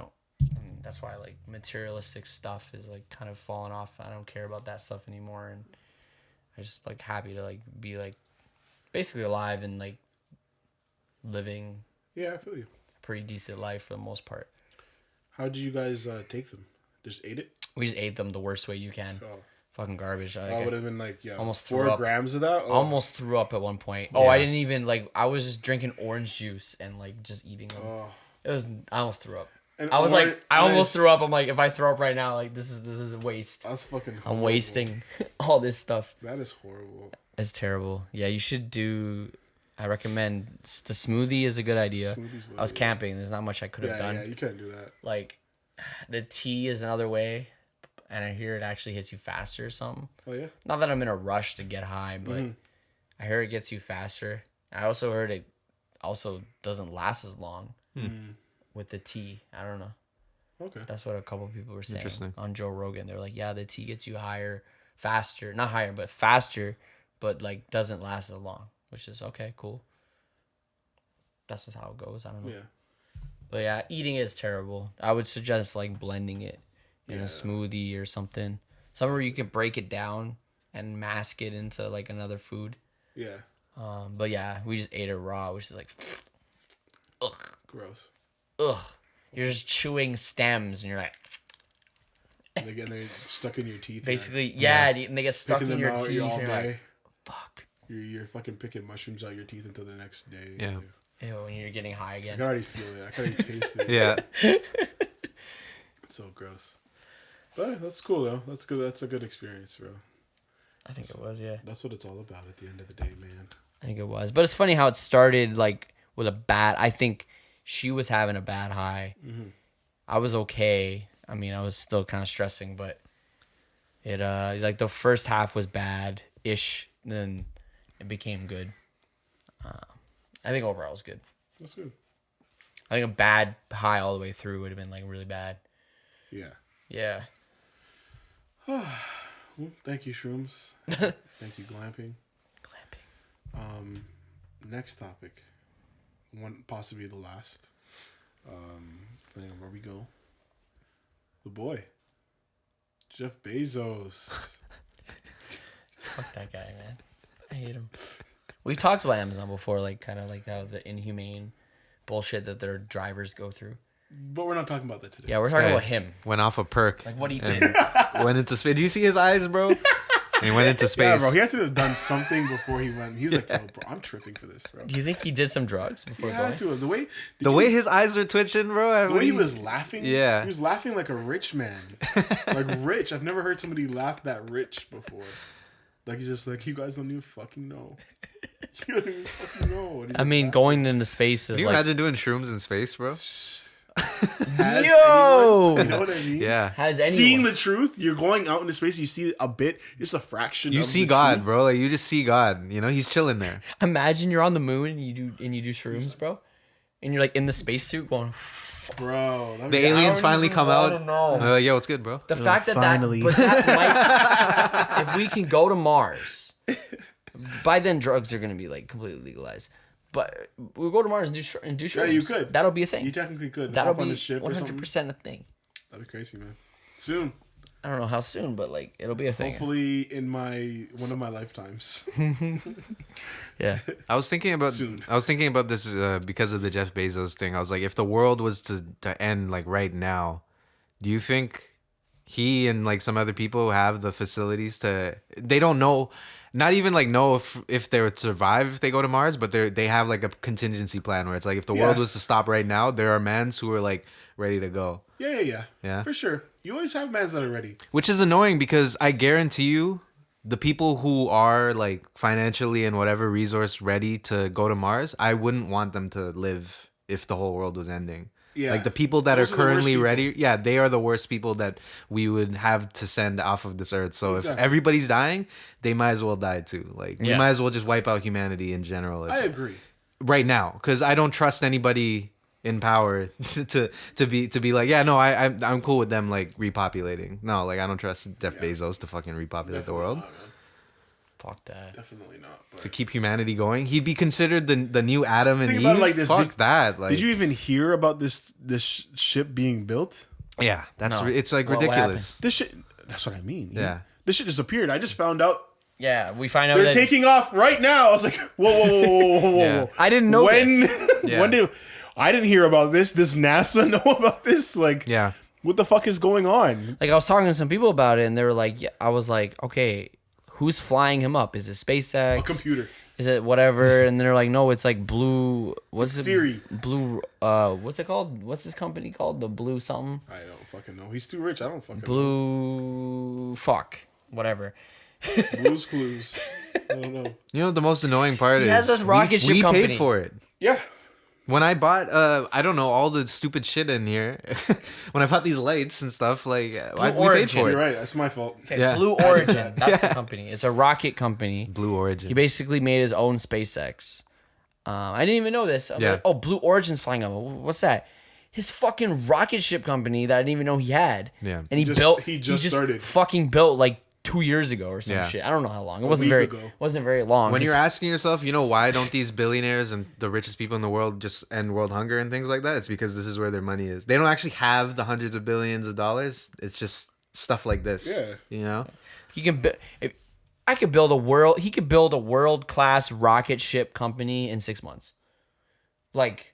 S2: that's why like materialistic stuff is like kind of falling off. I don't care about that stuff anymore, and I'm just like happy to like be like basically alive and like living.
S1: Yeah, I feel you.
S2: A pretty decent life for the most part.
S1: How did you guys take them? Just ate it?
S2: We just ate them the worst way you can. Oh. Fucking garbage.
S1: I would have been like,
S2: almost
S1: 4 grams of that. Oh.
S2: Almost threw up at one point. Oh, I didn't even like. I was just drinking orange juice and like just eating them. Oh. I almost threw up. And I almost threw up. I'm like, if I throw up right now, like this is a waste.
S1: That's fucking horrible.
S2: I'm wasting all this stuff.
S1: That is horrible.
S2: It's terrible. Yeah, you should do. I recommend the smoothie is a good idea. I was camping. There's not much I could have done.
S1: Yeah, you can't do that.
S2: Like, the tea is another way, and I hear it actually hits you faster or something.
S1: Oh yeah.
S2: Not that I'm in a rush to get high, but I heard it gets you faster. I also heard it also doesn't last as long with the tea. I don't know.
S1: Okay.
S2: That's what a couple of people were saying on Joe Rogan. They're like, yeah, the tea gets you higher, faster, not higher, but faster, but like doesn't last as long. Which is okay, cool. That's just how it goes. I don't know. Yeah. But yeah, eating is terrible. I would suggest like blending it in a smoothie or something. Somewhere you can break it down and mask it into like another food. Yeah. But yeah, we just ate it raw, which is like, ugh.
S1: Gross.
S2: Ugh. You're just chewing stems and you're like.
S1: And they're stuck in your teeth.
S2: Basically, and they get stuck in your teeth.
S1: And
S2: you're like, fuck.
S1: You're fucking picking mushrooms out of your teeth until the next day.
S3: Yeah.
S2: Ew, when you're getting high again.
S1: I can already feel it. I can already taste it.
S3: Yeah.
S1: It's so gross. But that's cool though. That's good. That's a good experience, bro.
S2: I think it was, yeah.
S1: That's what it's all about at the end of the day, man.
S2: I think it was. But it's funny how it started like with a bad, I think she was having a bad high. Mm-hmm. I was okay. I mean, I was still kind of stressing, but it like the first half was bad-ish, then it became good. I think overall it was good.
S1: That's good.
S2: I think a bad high all the way through would have been like really bad.
S1: Yeah.
S2: Yeah.
S1: Well, thank you, shrooms. Thank you, glamping. Next topic. One possibly the last. Depending on where we go. The boy. Jeff Bezos.
S2: Fuck that guy, man. I hate him. We've talked about Amazon before, like kind of like how the inhumane bullshit that their drivers go through.
S1: But we're not talking about that today.
S2: Yeah, we're talking about him.
S3: Went off a perk.
S2: Like what he did.
S3: Went into space. Do you see his eyes, bro? And he went into space.
S1: Yeah, bro. He had to have done something before he went. He was like, yo, bro, I'm tripping for this, bro.
S2: Do you think he did some drugs before going?
S1: To.
S3: The way his eyes were twitching, bro.
S1: The way he was laughing.
S3: Yeah.
S1: He was laughing like a rich man. Like rich. I've never heard somebody laugh that rich before. Like he's just like, you guys don't even fucking know. You don't even fucking know.
S2: I mean, going into space is
S3: Can you imagine doing shrooms in space, bro?
S2: Yo!
S1: You know what I mean?
S3: Yeah.
S1: Seeing the truth, you're going out into space, you see a bit, just a fraction
S3: you
S1: of
S3: see
S1: the
S3: God,
S1: truth.
S3: bro. Like, you just see God. You know, he's chilling there.
S2: Imagine you're on the moon and you do shrooms, bro. And you're like in the spacesuit going...
S1: Bro,
S3: the aliens finally come out.
S2: I don't know.
S3: Yo, what's good, bro?
S2: The fact that might, if we can go to Mars, by then drugs are gonna be like completely legalized. But we'll go to Mars and do shrooms.
S1: Yeah, you could.
S2: That'll be a thing.
S1: You technically could.
S2: That'll
S1: Hop on
S2: be
S1: the ship or something.
S2: 100% a thing.
S1: That'd be crazy, man. Soon.
S2: I don't know how soon, but like it'll be a thing.
S1: Hopefully in one of my lifetimes.
S2: Yeah.
S3: I was thinking about this because of the Jeff Bezos thing. I was like, if the world was to end like right now, do you think he and like some other people have the facilities to? They don't know, not even like know if they would survive if they go to Mars, but they have like a contingency plan where it's like if the world was to stop right now, there are mans who are like ready to go.
S1: Yeah. For sure. You always have mans that are ready.
S3: Which is annoying because I guarantee you, the people who are like financially and whatever resource ready to go to Mars, I wouldn't want them to live if the whole world was ending.
S1: Yeah.
S3: Like the people that
S1: Those
S3: are
S1: are the worst
S3: currently
S1: people.
S3: ready, they are the worst people that we would have to send off of this earth. So
S1: Exactly.
S3: if everybody's dying, they might as well die too. Like we
S2: Yeah.
S3: might as well just wipe out humanity in general.
S1: I agree.
S3: Right now, because I don't trust anybody in power to be like, I'm cool with them like repopulating. No, like I don't trust Jeff Bezos to fucking repopulate the world.
S1: Not, man.
S2: Fuck that.
S1: Definitely not. But...
S3: To keep humanity going, he'd be considered the new Adam and
S1: Think
S3: Eve.
S1: about it like this.
S3: Fuck that. Like,
S1: Did you even hear about this ship being built?
S3: Yeah, that's
S2: No.
S3: it's like
S2: What
S3: ridiculous.
S1: This shit. That's what I mean.
S3: Yeah.
S1: This shit disappeared. I just found out
S2: Yeah, we find out
S1: they're
S2: that
S1: taking off right now. I was like, whoa.
S3: Yeah.
S2: I didn't know
S1: when?
S2: this.
S3: Yeah.
S1: When did I didn't hear about this? Does NASA know about this? Like,
S3: Yeah.
S1: what the fuck is going on?
S2: Like I was talking to some people about it, and they were like, I was like, okay, who's flying him up? Is it SpaceX?
S1: A computer.
S2: Is it whatever? And they're like, no, it's like Blue. What's it?
S1: Siri.
S2: Blue. What's it called? What's this company called? The Blue something.
S1: I don't fucking know. He's too rich. I don't fucking know.
S2: Blue. Fuck. Whatever.
S1: Blue's Clues. I don't know.
S3: You know the most annoying part
S2: He
S3: is
S2: has this rocket ship
S3: we
S2: company.
S3: paid for it.
S1: Yeah.
S3: When I bought I don't know, all the stupid shit in here. When I bought these lights and stuff, like we paid
S2: Origin.
S3: for
S1: You're
S3: it.
S1: right. That's my fault.
S2: Okay,
S3: Yeah.
S2: Blue Origin. That's the company. It's a rocket company.
S3: Blue Origin.
S2: He basically made his own SpaceX. I didn't even know this. I'm
S3: Yeah.
S2: like, oh, Blue Origin's flying up. What's that? His fucking rocket ship company that I didn't even know he had.
S3: Yeah.
S2: And he
S1: He just started.
S2: fucking built like 2 years ago or some
S3: Yeah.
S2: shit. I don't know how long. It
S1: week ago.
S2: wasn't very long.
S3: When
S2: 'cause
S3: you're asking yourself, why don't these billionaires and the richest people in the world just end world hunger and things like that? It's because this is where their money is. They don't actually have the hundreds of billions of dollars. It's just stuff like this.
S1: Yeah.
S3: You know?
S2: he can I could build he could build a world-class rocket ship company in 6 months. Like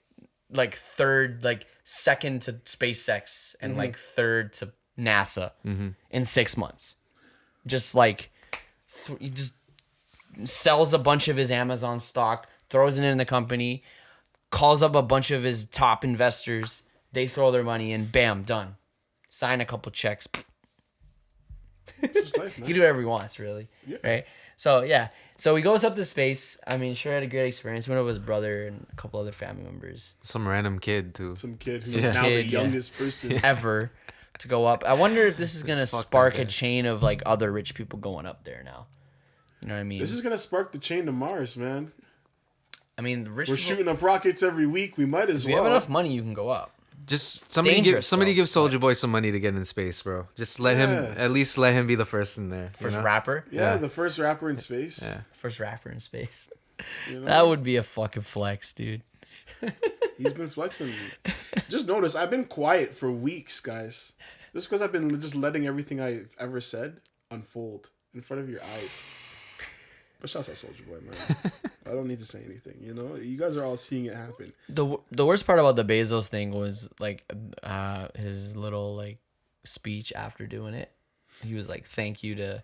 S2: second to SpaceX and like third to NASA in 6 months. Just like he just sells a bunch of his Amazon stock, throws it in the company, calls up a bunch of his top investors. They throw their money in, bam, done. Sign a couple checks.
S1: It's just life,
S2: He
S1: man.
S2: can do whatever he wants, really.
S1: Yeah.
S2: Right? So, yeah. So he goes up to space. I mean, sure had a great experience. Went with his brother and a couple other family members
S3: Some random kid too.
S1: Some kid who's
S3: Yeah.
S1: now the
S2: Kid, yeah.
S1: youngest person.
S2: ever to go up. I wonder if this is going to
S3: Fuck that
S2: spark
S3: guy.
S2: a chain of like other rich people going up there now. You know what I mean?
S1: This is gonna spark the chain to Mars, man.
S2: I mean, the rich
S1: We're
S2: people,
S1: shooting up rockets every week. We might as
S2: if you
S1: well.
S2: have enough money, you can go up.
S3: Just somebody
S2: dangerous,
S3: give
S2: though,
S3: Soldier Boy some money to get in space, bro. Just let him at least let him be the first in there.
S2: First
S3: you know?
S2: rapper.
S1: Yeah,
S3: Yeah.
S1: the first rapper in space.
S3: Yeah.
S2: First rapper in space.
S1: You know?
S2: That would be a fucking flex, dude.
S1: He's been flexing. Just notice, I've been quiet for weeks, guys. Just because I've been just letting everything I've ever said unfold in front of your eyes. But shouts out Soldier Boy, man. I don't need to say anything, you know? You guys are all seeing it happen.
S2: The worst part about the Bezos thing was like his little like speech after doing it. He was like, "Thank you to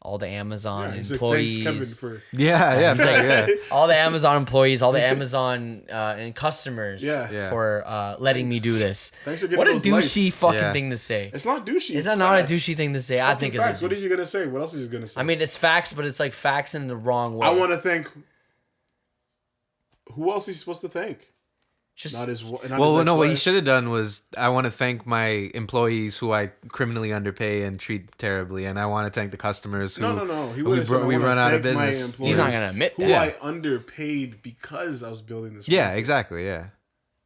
S2: all the Amazon
S1: He's like,
S2: employees."
S1: thanks, Kevin, for...
S3: Yeah, yeah,
S2: all the Amazon employees, all the Amazon and customers
S1: Yeah.
S2: for letting me do this.
S1: Thanks for getting
S2: What a
S1: those
S2: douchey
S1: likes.
S2: fucking
S3: Yeah.
S2: thing to say.
S1: It's not douchey.
S2: Is
S1: it's
S2: that not a
S1: facts.
S2: douchey thing to say?
S1: It's
S2: I think
S1: fucking
S2: it's
S1: facts. What is he gonna say? What else is he gonna say?
S2: I mean, it's facts, but it's like facts in the wrong way.
S1: I want to thank... Who else is he supposed to thank?
S2: just
S1: Not his. Not
S3: Well,
S1: his
S3: no, what he
S1: ex-wife.
S3: should have done was I want to thank my employees who I criminally underpay and treat terribly, and I want to thank the customers who
S1: No. He would have said,
S3: we run out of business.
S2: He's not gonna admit
S1: who
S2: that.
S1: I underpaid because I was building this.
S3: Yeah,
S1: rocket.
S3: exactly. Yeah,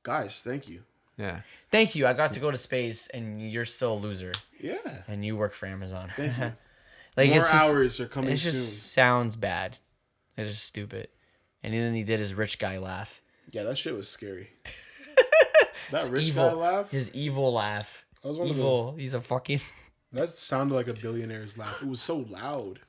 S1: Guys, thank you.
S3: yeah.
S2: Thank you. I got to go to space, and you're still a loser,
S1: Yeah.
S2: and you work for Amazon.
S1: Thank you.
S2: Like
S1: More
S2: it's just,
S1: hours are coming
S2: it
S1: soon.
S2: just sounds bad. It's just stupid. And then he did his rich guy laugh.
S1: Yeah, that shit was scary. That
S2: His
S1: rich
S2: evil,
S1: guy laugh.
S2: His evil laugh.
S1: That was one
S2: Evil. He's a fucking.
S1: That sounded like a billionaire's laugh. It was so loud.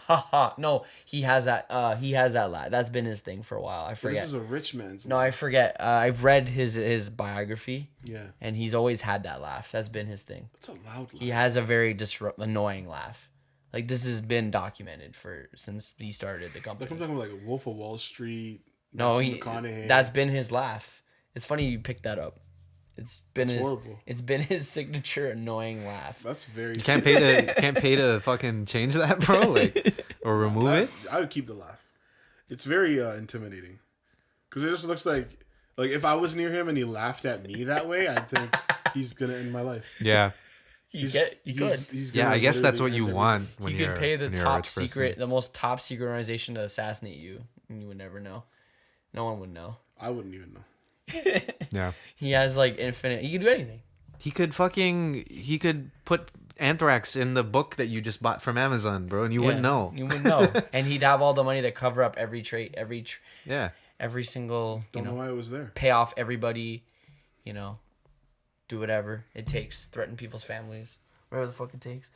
S2: Haha. No, he has that. He has that laugh. That's been his thing for a while. I forget.
S1: This is a rich man's.
S2: No, I forget. I've read his biography.
S1: Yeah.
S2: And he's always had that laugh. That's been his thing.
S1: That's a loud laugh.
S2: He has a very annoying laugh. Like this has been documented since he started the company.
S1: Like I'm talking about like Wolf of Wall Street.
S2: No,
S1: McConaughey.
S2: that's been his laugh. It's funny you picked that up. That's
S1: horrible.
S2: It's been his signature annoying laugh.
S1: That's very.
S3: You can't pay to fucking change that, bro. Like, or remove it.
S1: I would keep the laugh. It's very intimidating, because it just looks like if I was near him and he laughed at me that way, I'd think he's gonna end my life.
S3: Yeah.
S2: You could.
S3: Yeah, I guess that's what you
S1: end
S3: want when
S2: You
S3: you're
S2: could pay the
S3: when you're a
S2: top
S3: rich
S2: secret,
S3: person.
S2: the most top secret organization to assassinate you, and you would never know. No one would know.
S1: I wouldn't even know.
S3: Yeah.
S2: He has like infinite. He can do anything.
S3: He could put anthrax in the book that you just bought from Amazon, bro, and you wouldn't know.
S2: You wouldn't know. And he'd have all the money to cover up every trait,
S3: Yeah.
S2: every single.
S1: Don't know why it was there.
S2: Pay off everybody. Do whatever it takes. Threaten people's families. Whatever the fuck it takes.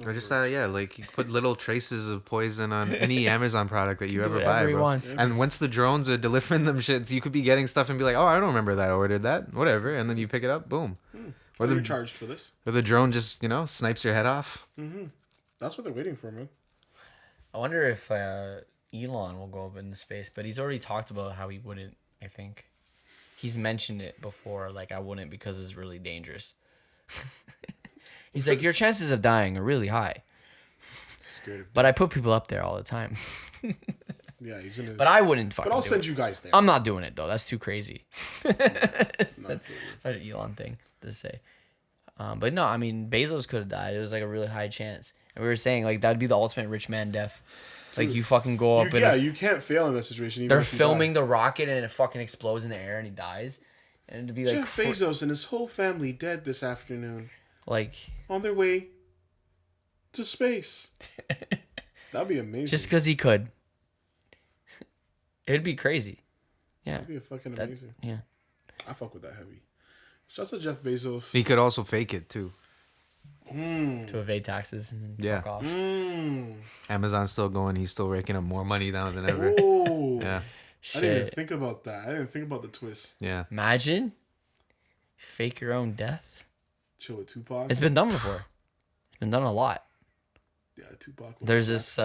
S3: Or just like you put little traces of poison on any Amazon product that you ever
S2: whatever
S3: buy,
S2: he
S3: bro.
S2: wants.
S3: And once the drones are delivering them shits, you could be getting stuff and be like, "Oh, I don't remember that. I ordered that. Whatever." And then you pick it up, boom.
S1: Or they're charged for this.
S3: Or the drone just snipes your head off.
S1: That's what they're waiting for, man.
S2: I wonder if Elon will go up into space, but he's already talked about how he wouldn't. I think he's mentioned it before. Like I wouldn't because it's really dangerous. He's like, your chances of dying are really high.
S1: Scared of.
S2: But I put people up there all the time.
S1: Yeah, he's gonna.
S2: But I wouldn't fucking.
S1: But I'll
S2: do
S1: send
S2: it.
S1: you guys there.
S2: I'm not doing it though. That's too crazy.
S1: Not for you.
S2: Such an Elon thing to say. But no, I mean Bezos could have died. It was like a really high chance, and we were saying like that'd be the ultimate rich man death. Like you fucking go up and
S1: you can't fail in that situation. Even
S2: they're
S1: if you
S2: filming
S1: die.
S2: the rocket and it fucking explodes in the air and he dies, and to be like
S1: Jeff Bezos and his whole family dead this afternoon
S2: like
S1: on their way to space. That'd be amazing.
S2: just because he could. It'd be crazy. Yeah.
S1: That'd be fucking amazing.
S2: Yeah.
S1: I fuck with that heavy. Shouts to Jeff Bezos.
S3: He could also fake it too.
S2: To evade taxes and
S3: Yeah.
S2: fuck off.
S3: Amazon's still going. He's still raking up more money down than ever.
S1: Oh,
S3: Yeah.
S1: I didn't even
S2: Shit.
S1: think about that. I didn't think about the twist.
S3: Yeah.
S2: Imagine fake your own death.
S1: Chill with Tupac.
S2: It's been done before. It's been done a lot.
S1: Yeah, Tupac.
S2: There's this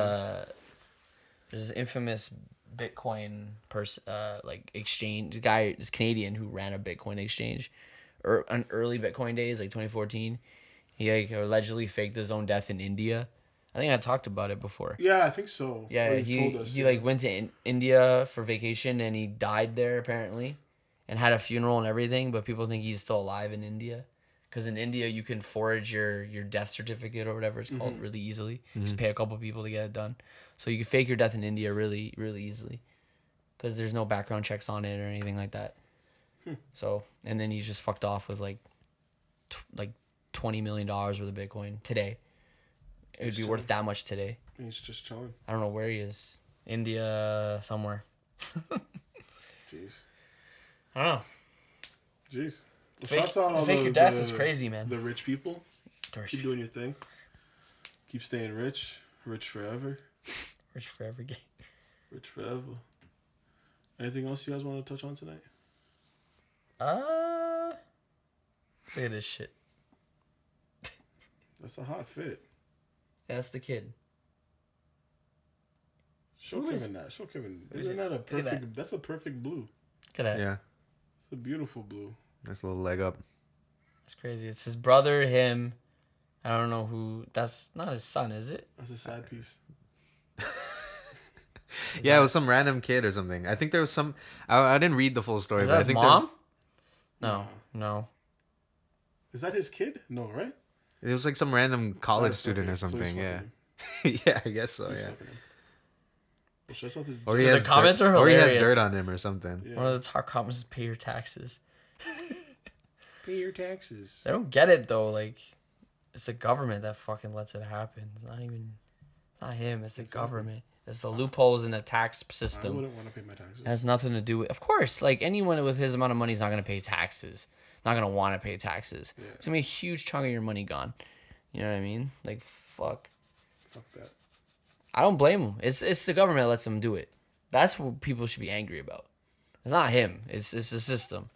S2: infamous Bitcoin like exchange guy, this Canadian who ran a Bitcoin exchange, or on early Bitcoin days, like 2014. He like allegedly faked his own death in India. I think I talked about it before.
S1: Yeah, I think so.
S2: Yeah,
S1: Or you've told us,
S2: he
S1: yeah.
S2: like went to India for vacation and he died there apparently, and had a funeral and everything. But people think he's still alive in India, because in India you can forge your death certificate or whatever it's called really easily. Just pay a couple people to get it done. So you can fake your death in India really really easily, because there's no background checks on it or anything like that. So and then he's just fucked off with like $20 million worth of Bitcoin today. It would be worth that much today.
S1: He's just chilling.
S2: I don't know where he is. India somewhere.
S1: Jeez.
S2: I don't know.
S1: Jeez. Well,
S2: Fake,
S1: shouts out
S2: to
S1: all
S2: fake your death is crazy, man.
S1: The rich people. Keep doing your thing. Keep staying rich. Rich forever.
S2: Rich forever game.
S1: Rich forever. Anything else you guys want to touch on tonight?
S2: Look at this shit.
S1: That's a hot fit.
S2: Yeah, that's the kid.
S1: Show
S2: Who is-
S1: Kevin that. Show Kevin.
S2: Who is
S1: Isn't
S2: it?
S1: that a
S2: Look at
S1: perfect?
S2: that.
S1: That's a perfect blue.
S2: Look at that.
S3: Yeah.
S1: It's a beautiful blue.
S3: Nice little leg up.
S2: It's crazy. It's his brother, him. I don't know who. That's not his son, is it?
S1: That's a sad piece.
S3: Yeah, it was some random kid or something. I think there was some. I didn't read the full story.
S2: Is
S3: but
S2: that
S3: I
S2: his
S3: think
S2: mom? No.
S1: Is that his kid? No, right?
S3: It was like some random college
S1: Oh,
S3: student
S1: okay.
S3: or
S1: So he's
S3: something.
S1: fucking
S3: Yeah.
S1: him.
S3: Yeah, I guess so.
S1: He's
S3: Yeah.
S1: fucking him. Well, shouts out to
S3: Or he
S2: The
S3: has
S2: comments
S3: dirt,
S2: are
S3: or he has
S2: hilarious.
S3: dirt on him or something.
S1: Yeah.
S2: One of the top comments is pay your taxes.
S1: Pay your taxes.
S2: They don't get it though. Like, it's the government that fucking lets it happen. It's not even. It's not him. It's the government. There's the loopholes in the tax
S1: I
S2: system.
S1: wouldn't want to pay my taxes.
S2: It has nothing to do with, of course, like anyone with his amount of money is not going to pay taxes. Not going to want to pay taxes.
S1: Yeah.
S2: It's going to be a huge chunk of your money gone. You know what I mean? Like, fuck.
S1: Fuck that.
S2: I don't blame him. It's the government that lets him do it. That's what people should be angry about. It's not him. It's the system.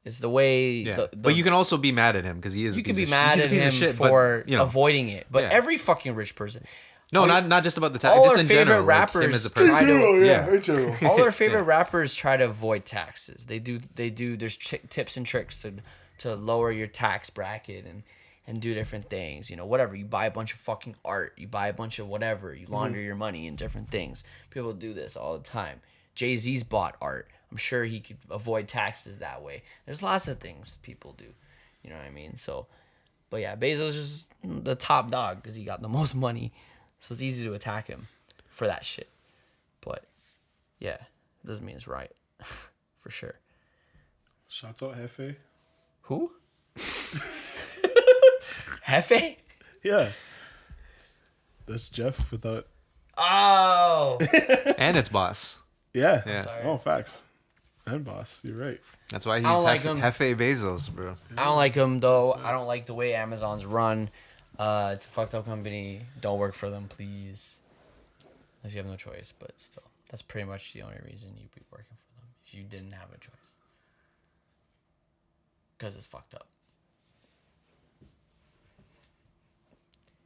S2: It's the way.
S3: Yeah. But you can also be mad at him because he is.
S2: You can be mad at him for avoiding it. But every fucking rich person.
S3: No, not just about the tax.
S2: All
S3: Just
S2: our
S3: in
S2: favorite
S3: general.
S2: rappers
S3: Like him as a
S2: try
S3: person.
S2: to. All our favorite rappers try to avoid taxes. They do. There's tips and tricks to lower your tax bracket and do different things. You know, whatever. You buy a bunch of fucking art. You buy a bunch of whatever. You launder your money in different things. People do this all the time. Jay-Z's bought art. I'm sure he could avoid taxes that way. There's lots of things people do. You know what I mean? So, but yeah, Bezos is just the top dog because he got the most money. So it's easy to attack him for that shit. But yeah, it doesn't mean it's right. For sure.
S1: Shouts out Hefe.
S2: Who? Hefe?
S1: Yeah. That's Jeff without.
S2: Oh.
S3: And it's boss.
S1: Yeah.
S3: Yeah.
S1: Oh, facts. And boss. You're right.
S3: That's why he's
S2: I don't like him.
S3: Jefe Bezos, bro.
S2: I don't like him though. I don't like the way Amazon's run. It's a fucked up company. Don't work for them, please. Unless you have no choice, but still. That's pretty much the only reason you'd be working for them if you didn't have a choice. Because it's fucked up.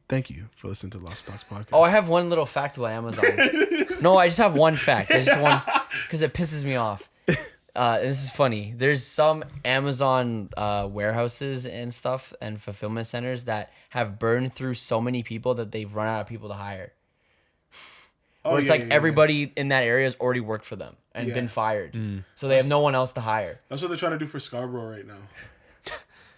S1: Thank you for listening to Lost Stocks Podcast.
S2: Oh, I have one little fact about Amazon. No, I just have one fact. I just one because it pisses me off. This is funny. There's some Amazon warehouses and stuff and fulfillment centers that have burned through so many people that they've run out of people to hire. Where it's everybody in that area has already worked for them and been fired. So they have no one else to hire.
S1: That's what they're trying to do for Scarborough right now.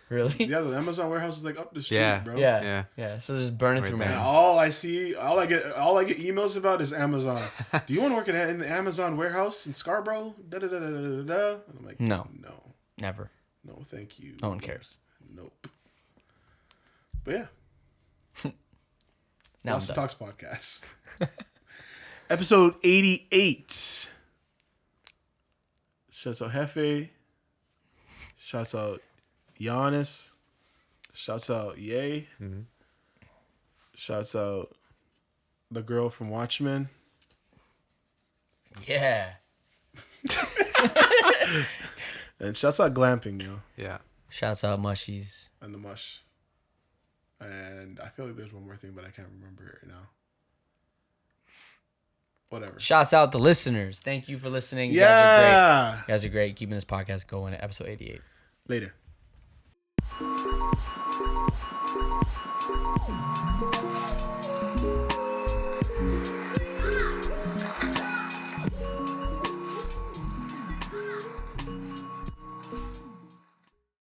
S2: Really?
S1: Yeah, the Amazon warehouse is like up the street, bro.
S2: Yeah. So they're just burning
S3: Right
S2: through
S3: there.
S2: man.
S1: All I get emails about is Amazon. Do you want to work in the Amazon warehouse in Scarborough? Da da da da da da. And I'm like,
S2: No.
S1: no,
S2: Never.
S1: thank you.
S2: No one cares.
S1: Nope. But yeah,
S2: Now
S1: Lost
S2: I'm done.
S1: Talks Podcast, episode 88. Shouts out Hefe. Shouts out Giannis. Shouts out Ye.
S3: Mm-hmm.
S1: Shouts out the girl from Watchmen.
S2: Yeah.
S1: And shouts out Glamping, yo.
S3: Yeah.
S2: Shouts out Mushies.
S1: And the Mush. And I feel like there's one more thing, but I can't remember it right now. Whatever.
S2: Shouts out the listeners. Thank you for listening. You
S1: Yeah.
S2: guys are great. Keeping this podcast going at episode 88.
S1: Later.